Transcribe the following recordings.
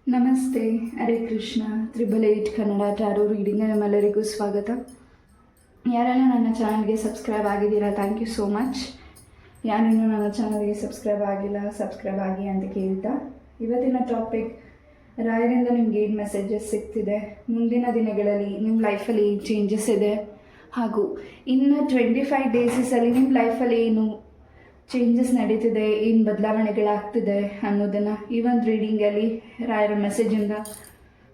ನಮಸ್ತೆ, Hare Krishna. 888 Kannada tarot reading ನಿಮ್ಮೆಲ್ಲರಿಗೂ ಸ್ವಾಗತ. ಯಾರೆಲ್ಲ ನನ್ನ ಚಾನಲ್ಗೆ ಸಬ್ಸ್ಕ್ರೈಬ್ ಆಗಿದ್ದೀರಾ, ಥ್ಯಾಂಕ್ ಯು ಸೋ ಮಚ್. ಯಾರಿನ್ನೂ ನನ್ನ ಚಾನಲ್ಗೆ ಸಬ್ಸ್ಕ್ರೈಬ್ ಆಗಿಲ್ಲ, ಸಬ್ಸ್ಕ್ರೈಬ್ ಆಗಿ ಅಂತ ಕೇಳ್ತಾ, ಇವತ್ತಿನ ಟಾಪಿಕ್ ರಾಯರಿಂದ ನಿಮ್ಗೆ ಏನು ಮೆಸೇಜಸ್ ಸಿಗ್ತಿದೆ, ಮುಂದಿನ ದಿನಗಳಲ್ಲಿ ನಿಮ್ಮ ಲೈಫಲ್ಲಿ ಚೇಂಜಸ್ ಇದೆ, ಹಾಗೂ ಇನ್ನು 25 ಡೇಸಸಲ್ಲಿ ನಿಮ್ಮ ಲೈಫಲ್ಲಿ ಏನು ಚೇಂಜಸ್ ನಡೀತಿದೆ, ಏನು ಬದಲಾವಣೆಗಳಾಗ್ತಿದೆ ಅನ್ನೋದನ್ನು ಈ ಒಂದು ರೀಡಿಂಗಲ್ಲಿ ರಾಯರ ಮೆಸೇಜಿಂದ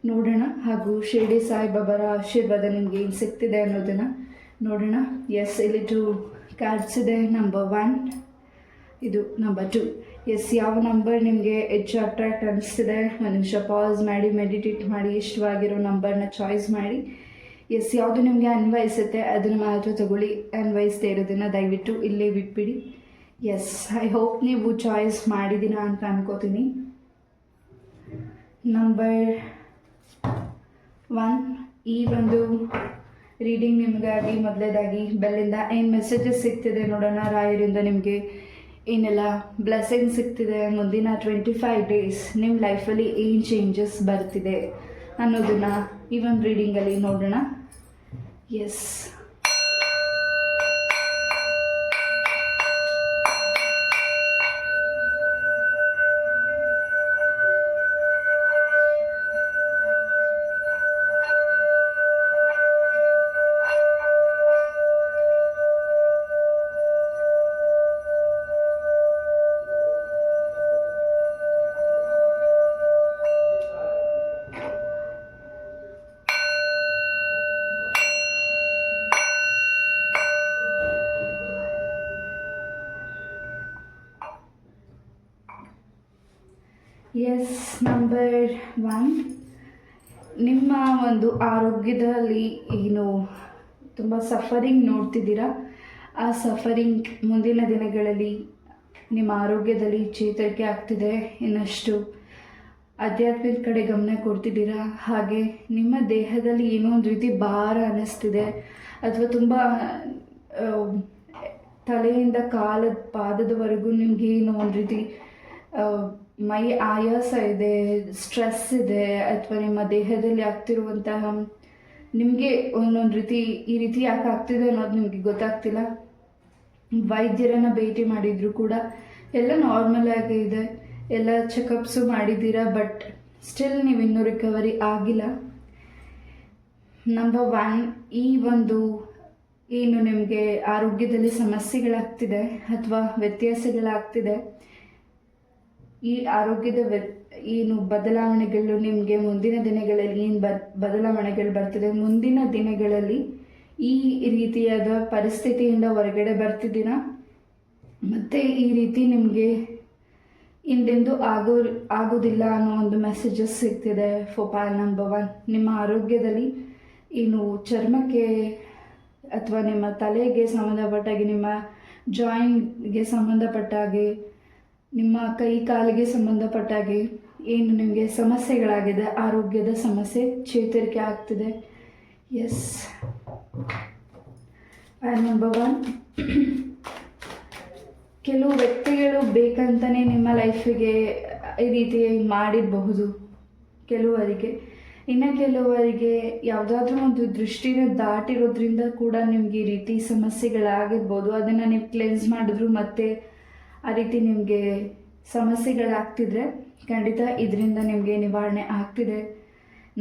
ನೋಡೋಣ. ಹಾಗೂ ಶಿರ್ಡಿ ಸಾಯಿಬಾಬಾರ ಆಶೀರ್ವಾದ ನಿಮಗೆ ಏನು ಸಿಗ್ತಿದೆ ಅನ್ನೋದನ್ನು ನೋಡೋಣ. ಎಸ್, ಇಲ್ಲಿ 2 ಕಾರ್ಡ್ಸ್ ಇದೆ. ನಂಬರ್ 1, ಇದು ನಂಬರ್ 2. ಎಸ್, ಯಾವ ನಂಬರ್ ನಿಮಗೆ ಹೆಚ್ಚು ಅಟ್ರಾಕ್ಟ್ ಅನ್ನಿಸ್ತಿದೆ, ಒಂದು ನಿಮಿಷ ಪಾಸ್ ಮಾಡಿ ಮೆಡಿಟೇಟ್ ಮಾಡಿ ಇಷ್ಟವಾಗಿರೋ ನಂಬರ್ನ ಚಾಯ್ಸ್ ಮಾಡಿ. ಎಸ್, ಯಾವುದು ನಿಮಗೆ ಅನ್ವಯಿಸುತ್ತೆ ಅದನ್ನು ಮಾತ್ರ ತಗೊಳ್ಳಿ, ಅನ್ವಯಿಸದೇ ಇರೋದನ್ನು ದಯವಿಟ್ಟು ಇಲ್ಲೇ ಬಿಟ್ಬಿಡಿ. ಎಸ್, ಐ ಹೋಪ್ ನೀವು ಚಾಯ್ಸ್ ಮಾಡಿದ್ದೀರಾ ಅಂತ ಅನ್ಕೋತೀನಿ. ನಂಬರ್ 1, ಈ ಒಂದು ರೀಡಿಂಗ್ ನಿಮಗಾಗಿ ಮೊದಲೇದಾಗಿ ಬೆಲ್ಲಿಂದ ಏನು ಮೆಸೇಜಸ್ ಸಿಗ್ತಿದೆ ನೋಡೋಣ. ರಾಯರಿಂದ ನಿಮಗೆ ಏನೆಲ್ಲ ಬ್ಲೆಸ್ಸಿಂಗ್ ಸಿಗ್ತಿದೆ, ಮುಂದಿನ 25 ಡೇಸ್ ನಿಮ್ಮ ಲೈಫಲ್ಲಿ ಏನು ಚೇಂಜಸ್ ಬರ್ತಿದೆ ಅನ್ನೋದನ್ನು ಈ ಒಂದು ರೀಡಿಂಗಲ್ಲಿ ನೋಡೋಣ. ಎಸ್, ಎಸ್, ನಂಬರ್ 1, ನಿಮ್ಮ ಒಂದು ಆರೋಗ್ಯದಲ್ಲಿ ಏನು ತುಂಬ ಸಫರಿಂಗ್ ನೋಡ್ತಿದ್ದೀರಾ, ಆ ಸಫರಿಂಗ್ ಮುಂದಿನ ದಿನಗಳಲ್ಲಿ ನಿಮ್ಮ ಆರೋಗ್ಯದಲ್ಲಿ ಚೇತರಿಕೆ ಆಗ್ತಿದೆ. ಇನ್ನಷ್ಟು ಆಧ್ಯಾತ್ಮಿಕ ಕಡೆ ಗಮನ ಕೊಡ್ತಿದ್ದೀರಾ. ಹಾಗೆ ನಿಮ್ಮ ದೇಹದಲ್ಲಿ ಏನೋ ಒಂದು ರೀತಿ ಭಾರ ಅನ್ನಿಸ್ತಿದೆ, ಅಥವಾ ತುಂಬ ತಲೆಯಿಂದ ಪಾದದವರೆಗೂ ನಿಮಗೆ ಏನೋ ಒಂದು ರೀತಿ ಮೈ ಆಯಾಸ ಇದೆ, ಸ್ಟ್ರೆಸ್ ಇದೆ, ಅಥವಾ ನಿಮ್ಮ ದೇಹದಲ್ಲಿ ಆಗ್ತಿರುವಂತಹ ನಿಮಗೆ ಒಂದೊಂದು ರೀತಿ ಈ ರೀತಿ ಯಾಕೆ ಆಗ್ತಿದೆ ಅನ್ನೋದು ನಿಮಗೆ ಗೊತ್ತಾಗ್ತಿಲ್ಲ. ವೈದ್ಯರನ್ನು ಭೇಟಿ ಮಾಡಿದರೂ ಕೂಡ ಎಲ್ಲ ನಾರ್ಮಲ್ ಆಗಿ ಇದೆ, ಎಲ್ಲ ಚೆಕಪ್ಸು ಮಾಡಿದ್ದೀರಾ, ಬಟ್ ಸ್ಟಿಲ್ ನೀವು ಇನ್ನೂ ರಿಕವರಿ ಆಗಿಲ್ಲ. ನಂಬರ್ 1, ಈ ಒಂದು ಏನು ನಿಮಗೆ ಆರೋಗ್ಯದಲ್ಲಿ ಸಮಸ್ಯೆಗಳಾಗ್ತಿದೆ ಅಥವಾ ವ್ಯತ್ಯಾಸಗಳಾಗ್ತಿದೆ, ಈ ಆರೋಗ್ಯದ ಏನು ಬದಲಾವಣೆಗಳು ನಿಮಗೆ ಮುಂದಿನ ದಿನಗಳಲ್ಲಿ ಏನು ಬದಲಾವಣೆಗಳು ಬರ್ತಿದೆ, ಮುಂದಿನ ದಿನಗಳಲ್ಲಿ ಈ ರೀತಿಯಾದ ಪರಿಸ್ಥಿತಿಯಿಂದ ಹೊರಗಡೆ ಬರ್ತಿದ್ದೀರಾ, ಮತ್ತು ಈ ರೀತಿ ನಿಮಗೆ ಹಿಂದೆಂದೂ ಆಗೋದಿಲ್ಲ ಅನ್ನೋ ಒಂದು ಮೆಸೇಜಸ್ ಸಿಗ್ತಿದೆ. ಫಾರ್ ನಂಬರ್ 1, ನಿಮ್ಮ ಆರೋಗ್ಯದಲ್ಲಿ ಏನು ಚರ್ಮಕ್ಕೆ ಅಥವಾ ನಿಮ್ಮ ತಲೆಗೆ ಸಂಬಂಧಪಟ್ಟಾಗೆ, ನಿಮ್ಮ ಜಾಯಿಂಟ್ಗೆ ಸಂಬಂಧಪಟ್ಟಾಗೆ, ನಿಮ್ಮ ಕೈ ಕಾಲಿಗೆ ಸಂಬಂಧಪಟ್ಟಾಗೆ ಏನು ನಿಮಗೆ ಸಮಸ್ಯೆಗಳಾಗಿದೆ, ಆರೋಗ್ಯದ ಸಮಸ್ಯೆ ಚೇತರಿಕೆ ಆಗ್ತಿದೆ. ಎಸ್, ನಂಬರ್ 1, ಕೆಲವು ವ್ಯಕ್ತಿಗಳು ಬೇಕಂತಲೇ ನಿಮ್ಮ ಲೈಫಿಗೆ ಈ ರೀತಿ ಮಾಡಿರಬಹುದು ಕೆಲವರಿಗೆ. ಇನ್ನು ಕೆಲವರಿಗೆ ಯಾವುದಾದ್ರೂ ಒಂದು ದೃಷ್ಟಿನ ದಾಟಿರೋದ್ರಿಂದ ಕೂಡ ನಿಮಗೆ ಈ ರೀತಿ ಸಮಸ್ಯೆಗಳಾಗಿರ್ಬೋದು. ಅದನ್ನು ನೀವು ಕ್ಲೆನ್ಸ್ ಮಾಡಿದ್ರು ಮತ್ತೆ ಆ ರೀತಿ ನಿಮಗೆ ಸಮಸ್ಯೆಗಳಾಗ್ತಿದ್ರೆ ಖಂಡಿತ ಇದರಿಂದ ನಿಮಗೆ ನಿವಾರಣೆ ಆಗ್ತಿದೆ.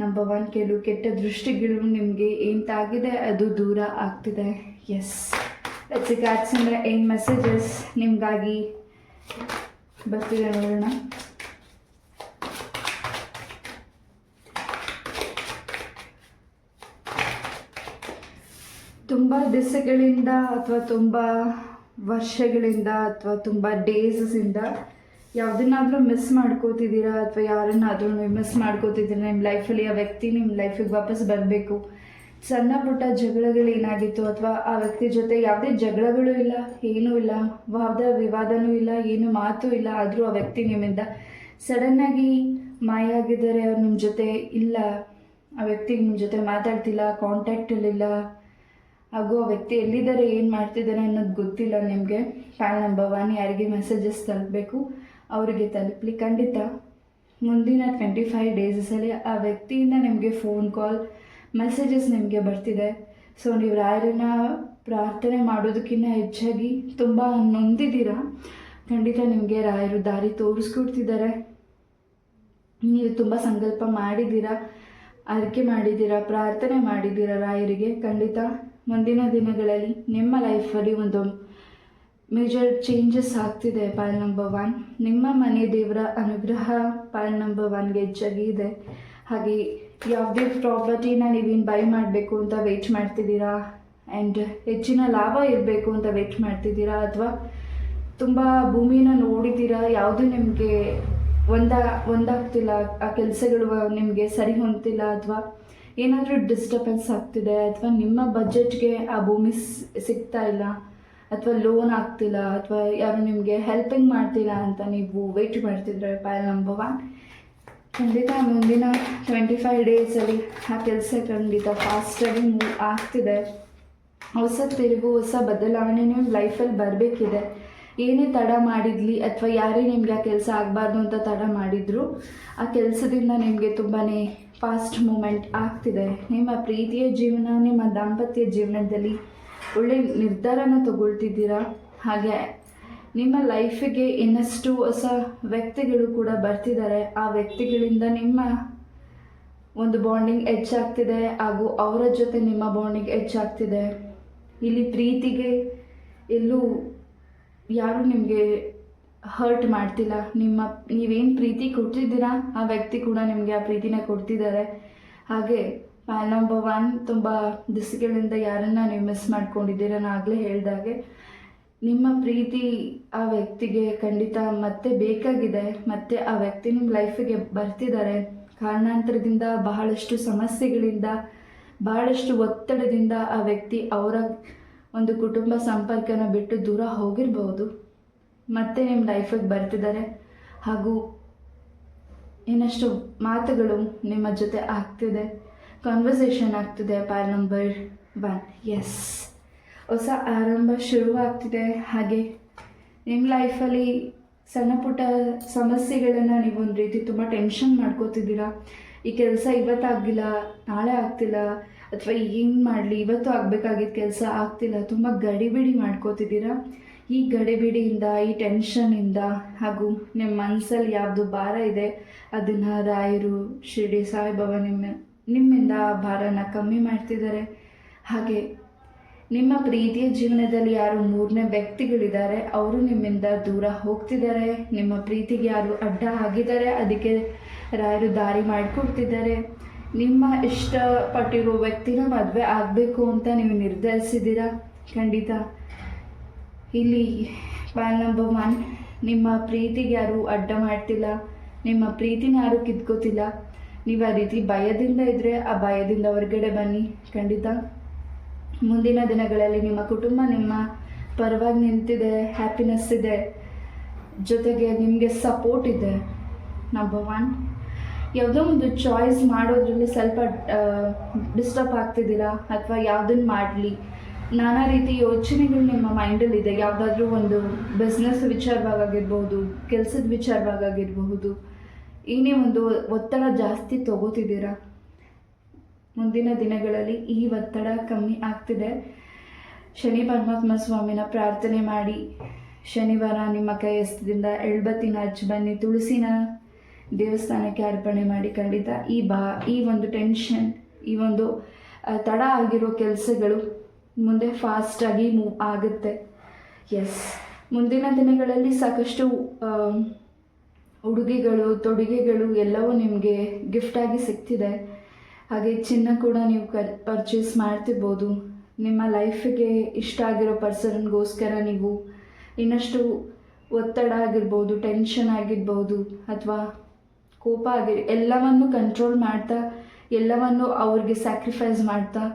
ನಂಬರ್ 1, ಕೆಲವು ಕೆಟ್ಟ ದೃಷ್ಟಿಗಳು ನಿಮಗೆ ಏಂತಾಗಿದೆ ಅದು ದೂರ ಆಗ್ತಿದೆ. ಎಸ್, ಕಾರ್ಡ್ಸಿಂದ ಏನು ಮೆಸೇಜಸ್ ನಿಮಗಾಗಿ ಬರ್ತಿದೆ ನೋಡೋಣ. ತುಂಬ ದಿವಸಗಳಿಂದ ಅಥವಾ ತುಂಬ ವರ್ಷಗಳಿಂದ ಅಥವಾ ತುಂಬ ಡೇಸಸಿಂದ ಯಾವುದನ್ನಾದರೂ ಮಿಸ್ ಮಾಡ್ಕೋತಿದ್ದೀರಾ, ಅಥವಾ ಯಾರನ್ನಾದರೂ ಮಿಸ್ ಮಾಡ್ಕೋತಿದ್ದೀರಾ ನಿಮ್ಮ ಲೈಫಲ್ಲಿ. ಆ ವ್ಯಕ್ತಿ ನಿಮ್ಮ ಲೈಫಿಗೆ ವಾಪಸ್ ಬರಬೇಕು. ಸಣ್ಣ ಪುಟ್ಟ ಜಗಳಗಳೇನಾಗಿತ್ತು, ಅಥವಾ ಆ ವ್ಯಕ್ತಿ ಜೊತೆ ಯಾವುದೇ ಜಗಳಗಳು ಇಲ್ಲ, ಏನೂ ಇಲ್ಲ, ವಾದ ವಿವಾದನೂ ಇಲ್ಲ, ಏನು ಮಾತು ಇಲ್ಲ, ಆದರೂ ಆ ವ್ಯಕ್ತಿ ನಿಮ್ಮಿಂದ ಸಡನ್ನಾಗಿ ಮಾಯ ಆಗಿದ್ದಾರೆ. ಅವ್ರು ನಿಮ್ಮ ಜೊತೆ ಇಲ್ಲ, ಆ ವ್ಯಕ್ತಿ ನಿಮ್ಮ ಜೊತೆ ಮಾತಾಡ್ತಿಲ್ಲ, ಕಾಂಟ್ಯಾಕ್ಟಲ್ಲಿಲ್ಲ, ಹಾಗೂ ಆ ವ್ಯಕ್ತಿ ಎಲ್ಲಿದ್ದಾರೆ, ಏನು ಮಾಡ್ತಿದ್ದಾರೆ ಅನ್ನೋದು ಗೊತ್ತಿಲ್ಲ ನಿಮಗೆ. ನಂಬರ್ 1, ಯಾರಿಗೆ ಮೆಸೇಜಸ್ ತಲುಪಬೇಕು ಅವರಿಗೆ ತಲುಪಲಿ ಖಂಡಿತ. ಮುಂದಿನ 25 ಡೇಸಲ್ಲಿ ಆ ವ್ಯಕ್ತಿಯಿಂದ ನಿಮಗೆ ಫೋನ್ ಕಾಲ್ ಮೆಸೇಜಸ್ ನಿಮಗೆ ಬರ್ತಿದೆ. ಸೊ ನೀವು ರಾಯರನ್ನ ಪ್ರಾರ್ಥನೆ ಮಾಡೋದಕ್ಕಿಂತ ಹೆಚ್ಚಾಗಿ ತುಂಬ ನೊಂದಿದ್ದೀರಾ. ಖಂಡಿತ ನಿಮಗೆ ರಾಯರು ದಾರಿ ತೋರಿಸ್ಕೊಡ್ತಿದ್ದಾರೆ. ನೀವು ತುಂಬ ಸಂಕಲ್ಪ ಮಾಡಿದ್ದೀರಾ, ಅರಿಕೆ ಮಾಡಿದ್ದೀರಾ, ಪ್ರಾರ್ಥನೆ ಮಾಡಿದ್ದೀರಾ ರಾಯರಿಗೆ. ಖಂಡಿತ ಮುಂದಿನ ದಿನಗಳಲ್ಲಿ ನಿಮ್ಮ ಲೈಫಲ್ಲಿ ಒಂದು ಮೇಜರ್ ಚೇಂಜಸ್ ಆಗ್ತಿದೆ. ಪಾಲ್ ನಂಬರ್ 1, ನಿಮ್ಮ ಮನೆ ದೇವರ ಅನುಗ್ರಹ ಪಾಲ್ ನಂಬರ್ 1ಗೆ ಹೆಚ್ಚಾಗಿ ಇದೆ. ಹಾಗೆ ಯಾವುದೇ ಪ್ರಾಪರ್ಟಿನ ನೀವೇನು ಬೈ ಮಾಡಬೇಕು ಅಂತ ವೆಯ್ಟ್ ಮಾಡ್ತಿದ್ದೀರಾ, ಆ್ಯಂಡ್ ಹೆಚ್ಚಿನ ಲಾಭ ಇರಬೇಕು ಅಂತ ವೆಯ್ಟ್ ಮಾಡ್ತಿದ್ದೀರಾ, ಅಥವಾ ತುಂಬ ಭೂಮಿನ ನೋಡಿದ್ದೀರಾ, ಯಾವುದು ನಿಮಗೆ ಒಂದಾಗ್ತಿಲ್ಲ, ಆ ಕೆಲಸಗಳು ನಿಮಗೆ ಸರಿ ಹೊಂದ್ತಿಲ್ಲ, ಅಥವಾ ಏನಾದರೂ ಡಿಸ್ಟರ್ಬೆನ್ಸ್ ಆಗ್ತಿದೆ, ಅಥವಾ ನಿಮ್ಮ ಬಜೆಟ್ಗೆ ಆ ಭೂಮಿ ಸಿಗ್ತಾ ಇಲ್ಲ, ಅಥವಾ ಲೋನ್ ಆಗ್ತಿಲ್ಲ, ಅಥವಾ ಯಾರು ನಿಮಗೆ ಹೆಲ್ಪಿಂಗ್ ಮಾಡ್ತಿಲ್ಲ ಅಂತ ನೀವು ವೆಯ್ಟ್ ಮಾಡ್ತಿದ್ರೆ ಪಾಯಲ್ ನಂಬರ್ 1, ಖಂಡಿತ ಮುಂದಿನ 25 ಡೇಸಲ್ಲಿ ಆ ಕೆಲಸ ಖಂಡಿತ ಫಾಸ್ಟಾಗಿ ಮೂವ್ ಆಗ್ತಿದೆ. ಹೊಸ ತಿರುವು, ಹೊಸ ಬದಲಾವಣೆ ನಿಮ್ಮ ಲೈಫಲ್ಲಿ ಬರಬೇಕಿದೆ. ಏನೇ ತಡ ಮಾಡಿದ್ಲಿ, ಅಥವಾ ಯಾರೇ ನಿಮಗೆ ಆ ಕೆಲಸ ಆಗಬಾರ್ದು ಅಂತ ತಡ ಮಾಡಿದ್ರು, ಆ ಕೆಲಸದಿಂದ ನಿಮಗೆ ತುಂಬಾ ಫಾಸ್ಟ್ ಮೂಮೆಂಟ್ ಆಗ್ತಿದೆ. ನಿಮ್ಮ ಪ್ರೀತಿಯ ಜೀವನ, ನಿಮ್ಮ ದಾಂಪತ್ಯ ಜೀವನದಲ್ಲಿ ಒಳ್ಳೆಯ ನಿರ್ಧಾರನ ತಗೊಳ್ತಿದ್ದೀರಾ. ಹಾಗೆ ನಿಮ್ಮ ಲೈಫಿಗೆ ಇನ್ನಷ್ಟು ಹೊಸ ವ್ಯಕ್ತಿಗಳು ಕೂಡ ಬರ್ತಿದ್ದಾರೆ. ಆ ವ್ಯಕ್ತಿಗಳಿಂದ ನಿಮ್ಮ ಒಂದು ಬಾಂಡಿಂಗ್ ಹೆಚ್ಚಾಗ್ತಿದೆ, ಹಾಗೂ ಅವರ ಜೊತೆ ನಿಮ್ಮ ಬಾಂಡಿಂಗ್ ಹೆಚ್ಚಾಗ್ತಿದೆ. ಇಲ್ಲಿ ಪ್ರೀತಿಗೆ ಎಲ್ಲೂ ಯಾರೂ ನಿಮಗೆ ಹರ್ಟ್ ಮಾಡ್ತಿಲ್ಲ. ನೀವೇನು ಪ್ರೀತಿ ಕೊಡ್ತಿದ್ದೀರಾ, ಆ ವ್ಯಕ್ತಿ ಕೂಡ ನಿಮಗೆ ಆ ಪ್ರೀತಿನ ಕೊಡ್ತಿದ್ದಾರೆ. ಹಾಗೆ ಪಾಲ್ ನಂಬರ್ 1, ತುಂಬ ದಿವಸಗಳಿಂದ ಯಾರನ್ನು ನೀವು ಮಿಸ್ ಮಾಡ್ಕೊಂಡಿದ್ದೀರ, ನಾನು ಆಗಲೇ ಹೇಳಿದಾಗೆ ನಿಮ್ಮ ಪ್ರೀತಿ ಆ ವ್ಯಕ್ತಿಗೆ ಖಂಡಿತ ಮತ್ತೆ ಬೇಕಾಗಿದೆ. ಮತ್ತು ಆ ವ್ಯಕ್ತಿ ನಿಮ್ಮ ಲೈಫಿಗೆ ಬರ್ತಿದ್ದಾರೆ. ಕಾರಣಾಂತರದಿಂದ, ಬಹಳಷ್ಟು ಸಮಸ್ಯೆಗಳಿಂದ, ಬಹಳಷ್ಟು ಒತ್ತಡದಿಂದ ಆ ವ್ಯಕ್ತಿ ಅವರ ಒಂದು ಕುಟುಂಬ ಸಂಪರ್ಕನ ಬಿಟ್ಟು ದೂರ ಹೋಗಿರ್ಬೋದು. ಮತ್ತೆ ನಿಮ್ಮ ಲೈಫಿಗೆ ಬರ್ತಿದ್ದಾರೆ, ಹಾಗೂ ಇನ್ನಷ್ಟು ಮಾತುಗಳು ನಿಮ್ಮ ಜೊತೆ ಆಗ್ತಿದೆ, ಕಾನ್ವರ್ಸೇಷನ್ ಆಗ್ತಿದೆ. ಪಾಲ್ ನಂಬರ್ 1, ಎಸ್, ಹೊಸ ಆರಂಭ ಶುರುವಾಗ್ತಿದೆ. ಹಾಗೆ ನಿಮ್ಮ ಲೈಫಲ್ಲಿ ಸಣ್ಣ ಪುಟ್ಟ ಸಮಸ್ಯೆಗಳನ್ನು ನೀವು ಒಂದು ರೀತಿ ತುಂಬ ಟೆನ್ಷನ್ ಮಾಡ್ಕೋತಿದ್ದೀರಾ. ಈ ಕೆಲಸ ಇವತ್ತಾಗಿಲ್ಲ, ನಾಳೆ ಆಗ್ತಿಲ್ಲ, ಅಥವಾ ಏನು ಮಾಡಲಿ, ಇವತ್ತು ಆಗಬೇಕಾಗಿದ್ದ ಕೆಲಸ ಆಗ್ತಿಲ್ಲ, ತುಂಬ ಗಡಿಬಿಡಿ ಮಾಡ್ಕೋತಿದ್ದೀರಾ. ಈ ಗಡಿಬಿಡಿಯಿಂದ, ಈ ಟೆನ್ಷನ್ನಿಂದ, ಹಾಗೂ ನಿಮ್ಮ ಮನಸ್ಸಲ್ಲಿ ಯಾವುದು ಭಾರ ಇದೆ ಅದನ್ನು ರಾಯರು, ಶಿರ್ಡಿ ಸಾಯಿಬಾಬಾ ನಿಮ್ಮಿಂದ ಆ ಭಾರನ ಕಮ್ಮಿ ಮಾಡ್ತಿದ್ದಾರೆ. ಹಾಗೆ ನಿಮ್ಮ ಪ್ರೀತಿಯ ಜೀವನದಲ್ಲಿ ಯಾರು 3ನೇ ವ್ಯಕ್ತಿಗಳಿದ್ದಾರೆ, ಅವರು ನಿಮ್ಮಿಂದ ದೂರ ಹೋಗ್ತಿದ್ದಾರೆ. ನಿಮ್ಮ ಪ್ರೀತಿಗೆ ಯಾರು ಅಡ್ಡ ಆಗಿದ್ದಾರೆ, ಅದಕ್ಕೆ ರಾಯರು ದಾರಿ ಮಾಡಿಕೊಡ್ತಿದ್ದಾರೆ. ನಿಮ್ಮ ಇಷ್ಟಪಟ್ಟಿರೋ ವ್ಯಕ್ತಿನ ಮದುವೆ ಆಗಬೇಕು ಅಂತ ನೀವು ನಿರ್ಧರಿಸಿದ್ದೀರಾ. ಖಂಡಿತ ಇಲ್ಲಿ ಪಾಲ್ ನಂಬರ್ 1, ನಿಮ್ಮ ಪ್ರೀತಿಗೆ ಯಾರು ಅಡ್ಡ ಮಾಡ್ತಿಲ್ಲ, ನಿಮ್ಮ ಪ್ರೀತಿನ ಯಾರು ಕಿತ್ಕೋತಿಲ್ಲ. ನೀವು ಆ ರೀತಿ ಭಯದಿಂದ ಇದ್ದರೆ ಆ ಭಯದಿಂದ ಹೊರಗಡೆ ಬನ್ನಿ. ಖಂಡಿತ ಮುಂದಿನ ದಿನಗಳಲ್ಲಿ ನಿಮ್ಮ ಕುಟುಂಬ ನಿಮ್ಮ ಪರವಾಗಿ ನಿಂತಿದೆ, ಹ್ಯಾಪಿನೆಸ್ ಇದೆ, ಜೊತೆಗೆ ನಿಮಗೆ ಸಪೋರ್ಟ್ ಇದೆ. ನಂಬರ್ 1, ಯಾವುದೋ ಒಂದು ಚಾಯ್ಸ್ ಮಾಡೋದ್ರಲ್ಲಿ ಸ್ವಲ್ಪ ಡಿಸ್ಟರ್ಬ್ ಆಗ್ತಿದ್ದೀರಾ, ಅಥವಾ ಯಾವುದನ್ನು ಮಾಡಲಿ ನಾನಾ ರೀತಿ ಯೋಚನೆಗಳು ನಿಮ್ಮ ಮೈಂಡಲ್ಲಿದೆ. ಯಾವುದಾದ್ರೂ ಒಂದು ಬಿಸ್ನೆಸ್ ವಿಚಾರವಾಗಿರ್ಬೋದು, ಕೆಲಸದ ವಿಚಾರವಾಗಿರಬಹುದು, ಏನೇ ಒಂದು ಒತ್ತಡ ಜಾಸ್ತಿ ತಗೋತಿದ್ದೀರಾ. ಮುಂದಿನ ದಿನಗಳಲ್ಲಿ ಈ ಒತ್ತಡ ಕಮ್ಮಿ ಆಗ್ತಿದೆ. ಶನಿ ಪರಮಾತ್ಮ ಸ್ವಾಮಿನ ಪ್ರಾರ್ಥನೆ ಮಾಡಿ, ಶನಿವಾರ ನಿಮ್ಮ ಕೈಯಸ್ತದಿಂದ ಎಳ್ಬತ್ತಿನ ಹಚ್ಚಿ ಬನ್ನಿ, ತುಳಸಿನ ದೇವಸ್ಥಾನಕ್ಕೆ ಅರ್ಪಣೆ ಮಾಡಿ. ಖಂಡಿತ ಈ ಒಂದು ಟೆನ್ಷನ್, ಈ ಒಂದು ತಡ ಆಗಿರೋ ಕೆಲಸಗಳು ಮುಂದೆ ಫಾಸ್ಟಾಗಿ ಮೂವ್ ಆಗುತ್ತೆ. ಎಸ್, ಮುಂದಿನ ದಿನಗಳಲ್ಲಿ ಸಾಕಷ್ಟು ಉಡುಗೆಗಳು, ತೊಡುಗೆಗಳು ಎಲ್ಲವೂ ನಿಮಗೆ ಗಿಫ್ಟಾಗಿ ಸಿಗ್ತಿದೆ. ಹಾಗೆ ಚಿನ್ನ ಕೂಡ ನೀವು ಪರ್ಚೇಸ್ ಮಾಡ್ತಿರ್ಬೋದು. ನಿಮ್ಮ ಲೈಫಿಗೆ ಇಷ್ಟ ಆಗಿರೋ ಪರ್ಸನ್ಗೋಸ್ಕರ ನೀವು ಇನ್ನಷ್ಟು ಒತ್ತಡ ಆಗಿರ್ಬೋದು, ಟೆನ್ಷನ್ ಆಗಿರ್ಬೋದು, ಅಥವಾ ಕೋಪ ಎಲ್ಲವನ್ನು ಕಂಟ್ರೋಲ್ ಮಾಡ್ತಾ, ಎಲ್ಲವನ್ನು ಅವ್ರಿಗೆ ಸ್ಯಾಕ್ರಿಫೈಸ್ ಮಾಡ್ತಾ,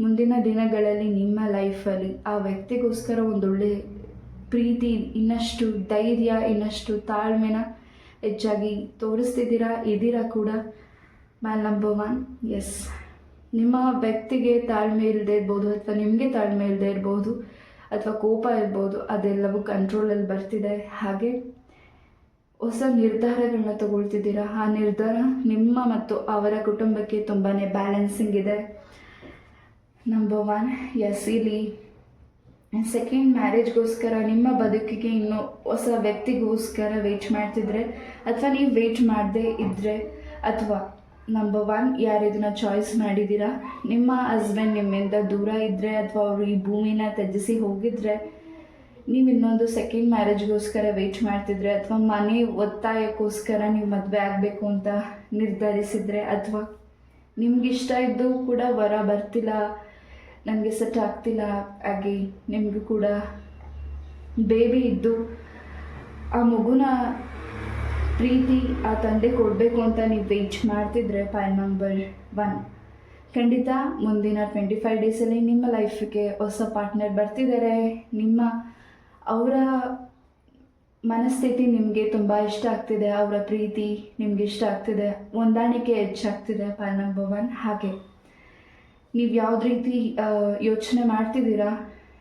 ಮುಂದಿನ ದಿನಗಳಲ್ಲಿ ನಿಮ್ಮ ಲೈಫಲ್ಲಿ ಆ ವ್ಯಕ್ತಿಗೋಸ್ಕರ ಒಂದೊಳ್ಳೆ ಪ್ರೀತಿ, ಇನ್ನಷ್ಟು ಧೈರ್ಯ, ಇನ್ನಷ್ಟು ತಾಳ್ಮೆನ ಹೆಚ್ಚಾಗಿ ಇದ್ದೀರಾ ಕೂಡ. ಪಾಲ್ ನಂಬರ್ 1, ಎಸ್, ನಿಮ್ಮ ವ್ಯಕ್ತಿಗೆ ತಾಳ್ಮೆ ಇಲ್ಲದೆ ಇರ್ಬೋದು, ಅಥವಾ ನಿಮಗೆ ತಾಳ್ಮೆ ಇಲ್ಲದೆ ಇರ್ಬೋದು, ಅಥವಾ ಕೋಪ ಇರ್ಬೋದು, ಅದೆಲ್ಲವೂ ಕಂಟ್ರೋಲಲ್ಲಿ ಬರ್ತಿದೆ. ಹಾಗೆ ಹೊಸ ನಿರ್ಧಾರಗಳನ್ನ ತಗೊಳ್ತಿದ್ದೀರಾ. ಆ ನಿರ್ಧಾರ ನಿಮ್ಮ ಮತ್ತು ಅವರ ಕುಟುಂಬಕ್ಕೆ ತುಂಬಾ ಬ್ಯಾಲೆನ್ಸಿಂಗ್ ಇದೆ. ನಂಬರ್ 1, ಎಸ್, ಇಲ್ಲಿ ಸೆಕೆಂಡ್ ಮ್ಯಾರೇಜ್ಗೋಸ್ಕರ ನಿಮ್ಮ ಬದುಕಿಗೆ ಇನ್ನೂ ಹೊಸ ವ್ಯಕ್ತಿಗೋಸ್ಕರ ವೆಯ್ಟ್ ಮಾಡ್ತಿದ್ರೆ, ಅಥವಾ ನೀವು ವೆಯ್ಟ್ ಮಾಡದೇ ಇದ್ದರೆ, ಅಥವಾ ನಂಬರ್ 1 ಯಾರು ಇದನ್ನು ಚಾಯ್ಸ್ ಮಾಡಿದ್ದೀರಾ, ನಿಮ್ಮ ಹಸ್ಬೆಂಡ್ ನಿಮ್ಮಿಂದ ದೂರ ಇದ್ದರೆ ಅಥವಾ ಅವರು ಈ ಭೂಮಿನ ತ್ಯಜಿಸಿ ಹೋಗಿದ್ರೆ, ನೀವು ಇನ್ನೊಂದು ಸೆಕೆಂಡ್ ಮ್ಯಾರೇಜ್ಗೋಸ್ಕರ ವೆಯ್ಟ್ ಮಾಡ್ತಿದ್ರೆ, ಅಥವಾ ಮನೆ ಒತ್ತಾಯಕ್ಕೋಸ್ಕರ ನೀವು ಮದುವೆ ಆಗಬೇಕು ಅಂತ ನಿರ್ಧರಿಸಿದರೆ, ಅಥವಾ ನಿಮಗಿಷ್ಟ ಇದ್ದು ಕೂಡ ವರ ಬರ್ತಿಲ್ಲ, ನನಗೆ ಸೆಟ್ ಆಗ್ತಿಲ್ಲ, ಹಾಗೆ ನಿಮಗೂ ಕೂಡ ಬೇಬಿ ಇದ್ದು ಆ ಮಗುನ ಪ್ರೀತಿ ಆ ತಂದೆ ಕೊಡಬೇಕು ಅಂತ ನೀವು ವೆಯ್ಟ್ ಮಾಡ್ತಿದ್ರೆ, ಪಾಯಿಂಟ್ ನಂಬರ್ 1, ಖಂಡಿತ ಮುಂದಿನ 25 ಡೇಸಲ್ಲಿ ನಿಮ್ಮ ಲೈಫಿಗೆ ಹೊಸ ಪಾರ್ಟ್ನರ್ ಬರ್ತಿದ್ದಾರೆ. ಅವರ ಮನಸ್ಥಿತಿ ನಿಮಗೆ ತುಂಬ ಇಷ್ಟ ಆಗ್ತಿದೆ, ಅವರ ಪ್ರೀತಿ ನಿಮಗೆ ಇಷ್ಟ ಆಗ್ತಿದೆ, ಹೊಂದಾಣಿಕೆ ಹೆಚ್ಚಾಗ್ತಿದೆ, ಪಾಯಿಂಟ್ ನಂಬರ್ 1. ಹಾಗೆ ನೀವು ಯಾವ್ದು ರೀತಿ ಯೋಚನೆ ಮಾಡ್ತಿದ್ದೀರಾ,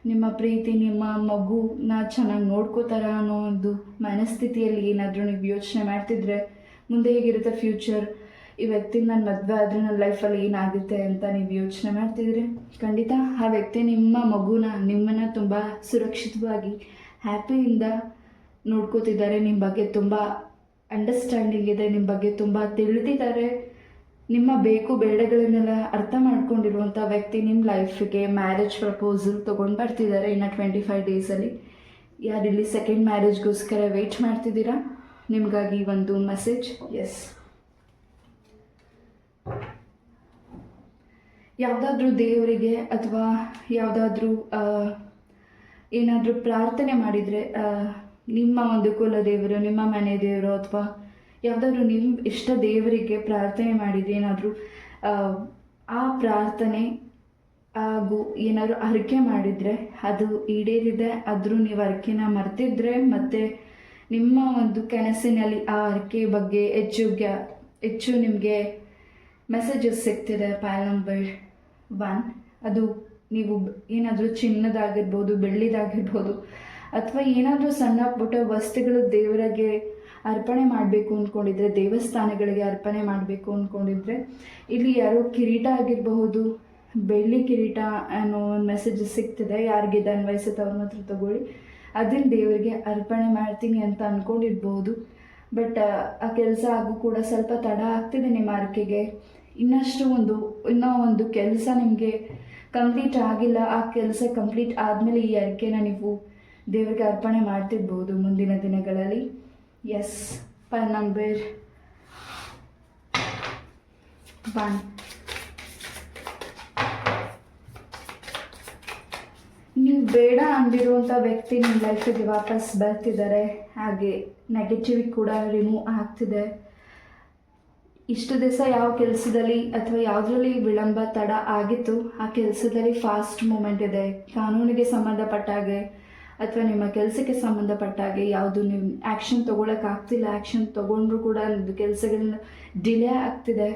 ನಿಮ್ಮ ಪ್ರೀತಿ ನಿಮ್ಮ ಮಗುನ ಚೆನ್ನಾಗಿ ನೋಡ್ಕೋತಾರ ಅನ್ನೋ ಒಂದು ಮನಸ್ಥಿತಿಯಲ್ಲಿ ಏನಾದರೂ ನೀವು ಯೋಚನೆ ಮಾಡ್ತಿದ್ರೆ, ಮುಂದೆ ಹೇಗಿರುತ್ತೆ ಫ್ಯೂಚರ್, ಈ ವ್ಯಕ್ತಿಗೆ ನಾನು ಮದುವೆ ಆದರೆ ನನ್ನ ಲೈಫಲ್ಲಿ ಏನಾಗುತ್ತೆ ಅಂತ ನೀವು ಯೋಚನೆ ಮಾಡ್ತಿದ್ರೆ, ಖಂಡಿತ ಆ ವ್ಯಕ್ತಿ ನಿಮ್ಮ ಮಗುನ ನಿಮ್ಮನ್ನು ತುಂಬ ಸುರಕ್ಷಿತವಾಗಿ ಹ್ಯಾಪಿಯಿಂದ ನೋಡ್ಕೋತಿದ್ದಾರೆ. ನಿಮ್ಮ ಬಗ್ಗೆ ತುಂಬ ಅಂಡರ್ಸ್ಟ್ಯಾಂಡಿಂಗ್ ಇದೆ, ನಿಮ್ಮ ಬಗ್ಗೆ ತುಂಬ ತಿಳಿದಿದ್ದಾರೆ, ನಿಮ್ಮ ಬೇಕು ಬೇಡಗಳನ್ನೆಲ್ಲ ಅರ್ಥ ಮಾಡ್ಕೊಂಡಿರುವಂಥ ವ್ಯಕ್ತಿ ನಿಮ್ಮ ಲೈಫಿಗೆ ಮ್ಯಾರೇಜ್ ಪ್ರಪೋಸಲ್ ತೊಗೊಂಡು ಬರ್ತಿದ್ದಾರೆ ಇನ್ನು 25 ಡೇಸಲ್ಲಿ. ಯಾರಿಲ್ಲಿ ಸೆಕೆಂಡ್ ಮ್ಯಾರೇಜ್ಗೋಸ್ಕರ ವೆಯ್ಟ್ ಮಾಡ್ತಿದ್ದೀರಾ, ನಿಮಗಾಗಿ ಒಂದು ಮೆಸೇಜ್. ಎಸ್, ಯಾವುದಾದ್ರೂ ದೇವರಿಗೆ ಅಥವಾ ಯಾವುದಾದ್ರೂ ಏನಾದರೂ ಪ್ರಾರ್ಥನೆ ಮಾಡಿದರೆ, ನಿಮ್ಮ ಒಂದು ಕುಲ ದೇವರು, ನಿಮ್ಮ ಮನೆ ದೇವರು, ಅಥವಾ ಯಾವುದಾದ್ರೂ ನಿಮ್ಮ ಇಷ್ಟ ದೇವರಿಗೆ ಪ್ರಾರ್ಥನೆ ಮಾಡಿದರೆ, ಏನಾದರೂ ಆ ಪ್ರಾರ್ಥನೆ ಹಾಗೂ ಏನಾದರೂ ಹರಕೆ ಮಾಡಿದರೆ ಅದು ಈಡೇರಿದೆ, ಆದರೂ ನೀವು ಹರಕೆನ ಮರ್ತಿದ್ರೆ, ಮತ್ತು ನಿಮ್ಮ ಒಂದು ಕನಸಿನಲ್ಲಿ ಆ ಹರಕೆ ಬಗ್ಗೆ ಹೆಚ್ಚು ನಿಮಗೆ ಮೆಸೇಜಸ್ ಸಿಗ್ತಿದೆ, ಪಾಯಿಂಟ್ ನಂಬರ್ 1, ಅದು ನೀವು ಏನಾದರೂ ಚಿನ್ನದಾಗಿರ್ಬೋದು, ಬೆಳ್ಳಿದಾಗಿರ್ಬೋದು, ಅಥವಾ ಏನಾದರೂ ಸಣ್ಣ ಪುಟ್ಟ ವಸ್ತುಗಳು ದೇವರಿಗೆ ಅರ್ಪಣೆ ಮಾಡಬೇಕು ಅಂದ್ಕೊಂಡಿದ್ರೆ, ದೇವಸ್ಥಾನಗಳಿಗೆ ಅರ್ಪಣೆ ಮಾಡಬೇಕು ಅಂದ್ಕೊಂಡಿದ್ರೆ, ಇಲ್ಲಿ ಯಾರೋ ಕಿರೀಟ ಆಗಿರಬಹುದು, ಬೆಳ್ಳಿ ಕಿರೀಟ ಅನ್ನೋ ಒಂದು ಮೆಸೇಜ್ ಸಿಗ್ತಿದೆ. ಯಾರಿಗೆ ಇದು ಅನ್ವಯಿಸುತ್ತೆ ಅವ್ರ ಮಾತ್ರ ತಗೊಳ್ಳಿ. ಅದನ್ನು ದೇವರಿಗೆ ಅರ್ಪಣೆ ಮಾಡ್ತೀನಿ ಅಂತ ಅಂದ್ಕೊಂಡಿರ್ಬೋದು, ಬಟ್ ಆ ಕೆಲಸ ಆಗು ಕೂಡ ಸ್ವಲ್ಪ ತಡ ಆಗ್ತಿದೆ ನಿಮ್ಮ ಅರ್ಕೆಗೆ. ಇನ್ನೂ ಒಂದು ಕೆಲಸ ನಿಮಗೆ ಕಂಪ್ಲೀಟ್ ಆಗಿಲ್ಲ, ಆ ಕೆಲಸ ಕಂಪ್ಲೀಟ್ ಆದಮೇಲೆ ಈ ಅರ್ಕೆನ ನೀವು ದೇವರಿಗೆ ಅರ್ಪಣೆ ಮಾಡ್ತಿರ್ಬೋದು ಮುಂದಿನ ದಿನಗಳಲ್ಲಿ. ಎಸ್, ಪಾಯಿಂಟ್ ನಂಬರ್ 1, ನೀವು ಬೇಡ ಅಂದಿರುವಂಥ ವ್ಯಕ್ತಿ ನಿಮ್ಮ ಲೈಫಿಗೆ ವಾಪಸ್ ಬರ್ತಿದ್ದಾರೆ, ಹಾಗೆ ನೆಗೆಟಿವ್ ಕೂಡ ರಿಮೂವ್ ಆಗ್ತಿದೆ. ಇಷ್ಟು ದಿವಸ ಯಾವ ಕೆಲಸದಲ್ಲಿ ಅಥವಾ ಯಾವುದರಲ್ಲಿ ವಿಳಂಬ ತಡ ಆಗಿತ್ತು, ಆ ಕೆಲಸದಲ್ಲಿ ಫಾಸ್ಟ್ ಮೂಮೆಂಟ್ ಇದೆ. ಕಾನೂನಿಗೆ ಸಂಬಂಧಪಟ್ಟ ಹಾಗೆ ಅಥವಾ ನಿಮ್ಮ ಕೆಲಸಕ್ಕೆ ಸಂಬಂಧಪಟ್ಟ ಹಾಗೆ ಯಾವುದು ನೀವು ಆ್ಯಕ್ಷನ್ ತೊಗೊಳಕ್ಕಾಗ್ತಿಲ್ಲ, ಆ್ಯಕ್ಷನ್ ತೊಗೊಂಡ್ರೂ ಕೂಡ ಕೆಲಸಗಳನ್ನ ಡಿಲೇ ಆಗ್ತಿದೆ.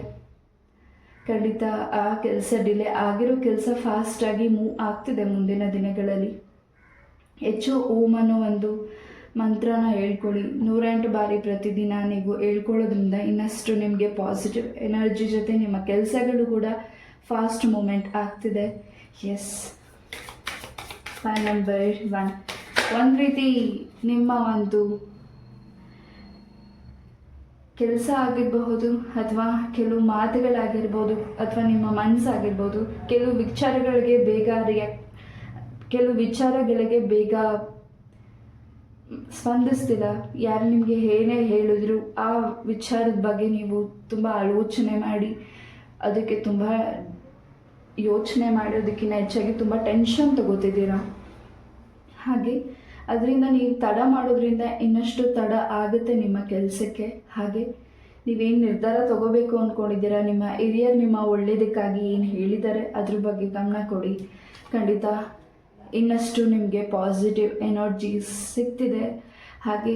ಖಂಡಿತ ಆ ಕೆಲಸ ಡಿಲೇ ಆಗಿರೋ ಕೆಲಸ ಫಾಸ್ಟಾಗಿ ಮೂವ್ ಆಗ್ತಿದೆ ಮುಂದಿನ ದಿನಗಳಲ್ಲಿ. ಹೆಚ್ಚು ಓಂ ಅನ್ನೋ ಒಂದು ಮಂತ್ರನ ಹೇಳ್ಕೊಳ್ಳಿ 108 ಬಾರಿ ಪ್ರತಿದಿನ. ನೀವು ಹೇಳ್ಕೊಳ್ಳೋದ್ರಿಂದ ಇನ್ನಷ್ಟು ನಿಮಗೆ ಪಾಸಿಟಿವ್ ಎನರ್ಜಿ ಜೊತೆ ನಿಮ್ಮ ಕೆಲಸಗಳು ಕೂಡ ಫಾಸ್ಟ್ ಮೂಮೆಂಟ್ ಆಗ್ತಿದೆ. ಎಸ್, ಪಾಯಿಂಟ್ ನಂಬರ್ 1, ಒಂದು ರೀತಿ ನಿಮ್ಮ ಒಂದು ಕೆಲಸ ಆಗಿರಬಹುದು, ಅಥವಾ ಕೆಲವು ಮಾತುಗಳಾಗಿರ್ಬೋದು, ಅಥವಾ ನಿಮ್ಮ ಮನಸ್ಸಾಗಿರ್ಬೋದು, ಕೆಲವು ವಿಚಾರಗಳಿಗೆ ಬೇಗ ಸ್ಪಂದಿಸ್ತಿಲ್ಲ. ಯಾರು ನಿಮಗೆ ಏನೇ ಹೇಳಿದ್ರು ಆ ವಿಚಾರದ ಬಗ್ಗೆ ನೀವು ತುಂಬ ಆಲೋಚನೆ ಮಾಡಿ ಅದಕ್ಕೆ ತುಂಬ ಯೋಚನೆ ಮಾಡೋದಕ್ಕಿಂತ ಹೆಚ್ಚಾಗಿ ತುಂಬ ಟೆನ್ಷನ್ ತಗೋತಿದ್ದೀರಾ. ಹಾಗೆ ಅದರಿಂದ ನೀವು ತಡ ಮಾಡೋದ್ರಿಂದ ಇನ್ನಷ್ಟು ತಡ ಆಗುತ್ತೆ ನಿಮ್ಮ ಕೆಲಸಕ್ಕೆ. ಹಾಗೆ ನೀವೇನು ನಿರ್ಧಾರ ತಗೋಬೇಕು ಅಂದ್ಕೊಂಡಿದ್ದೀರಾ, ನಿಮ್ಮ ಹಿರಿಯರು ನಿಮ್ಮ ಒಳ್ಳೆಯದಕ್ಕಾಗಿ ಏನು ಹೇಳಿದ್ದಾರೆ ಅದ್ರ ಬಗ್ಗೆ ಗಮನ ಕೊಡಿ. ಖಂಡಿತ ಇನ್ನಷ್ಟು ನಿಮಗೆ ಪಾಸಿಟಿವ್ ಎನರ್ಜಿ ಸಿಗ್ತಿದೆ. ಹಾಗೆ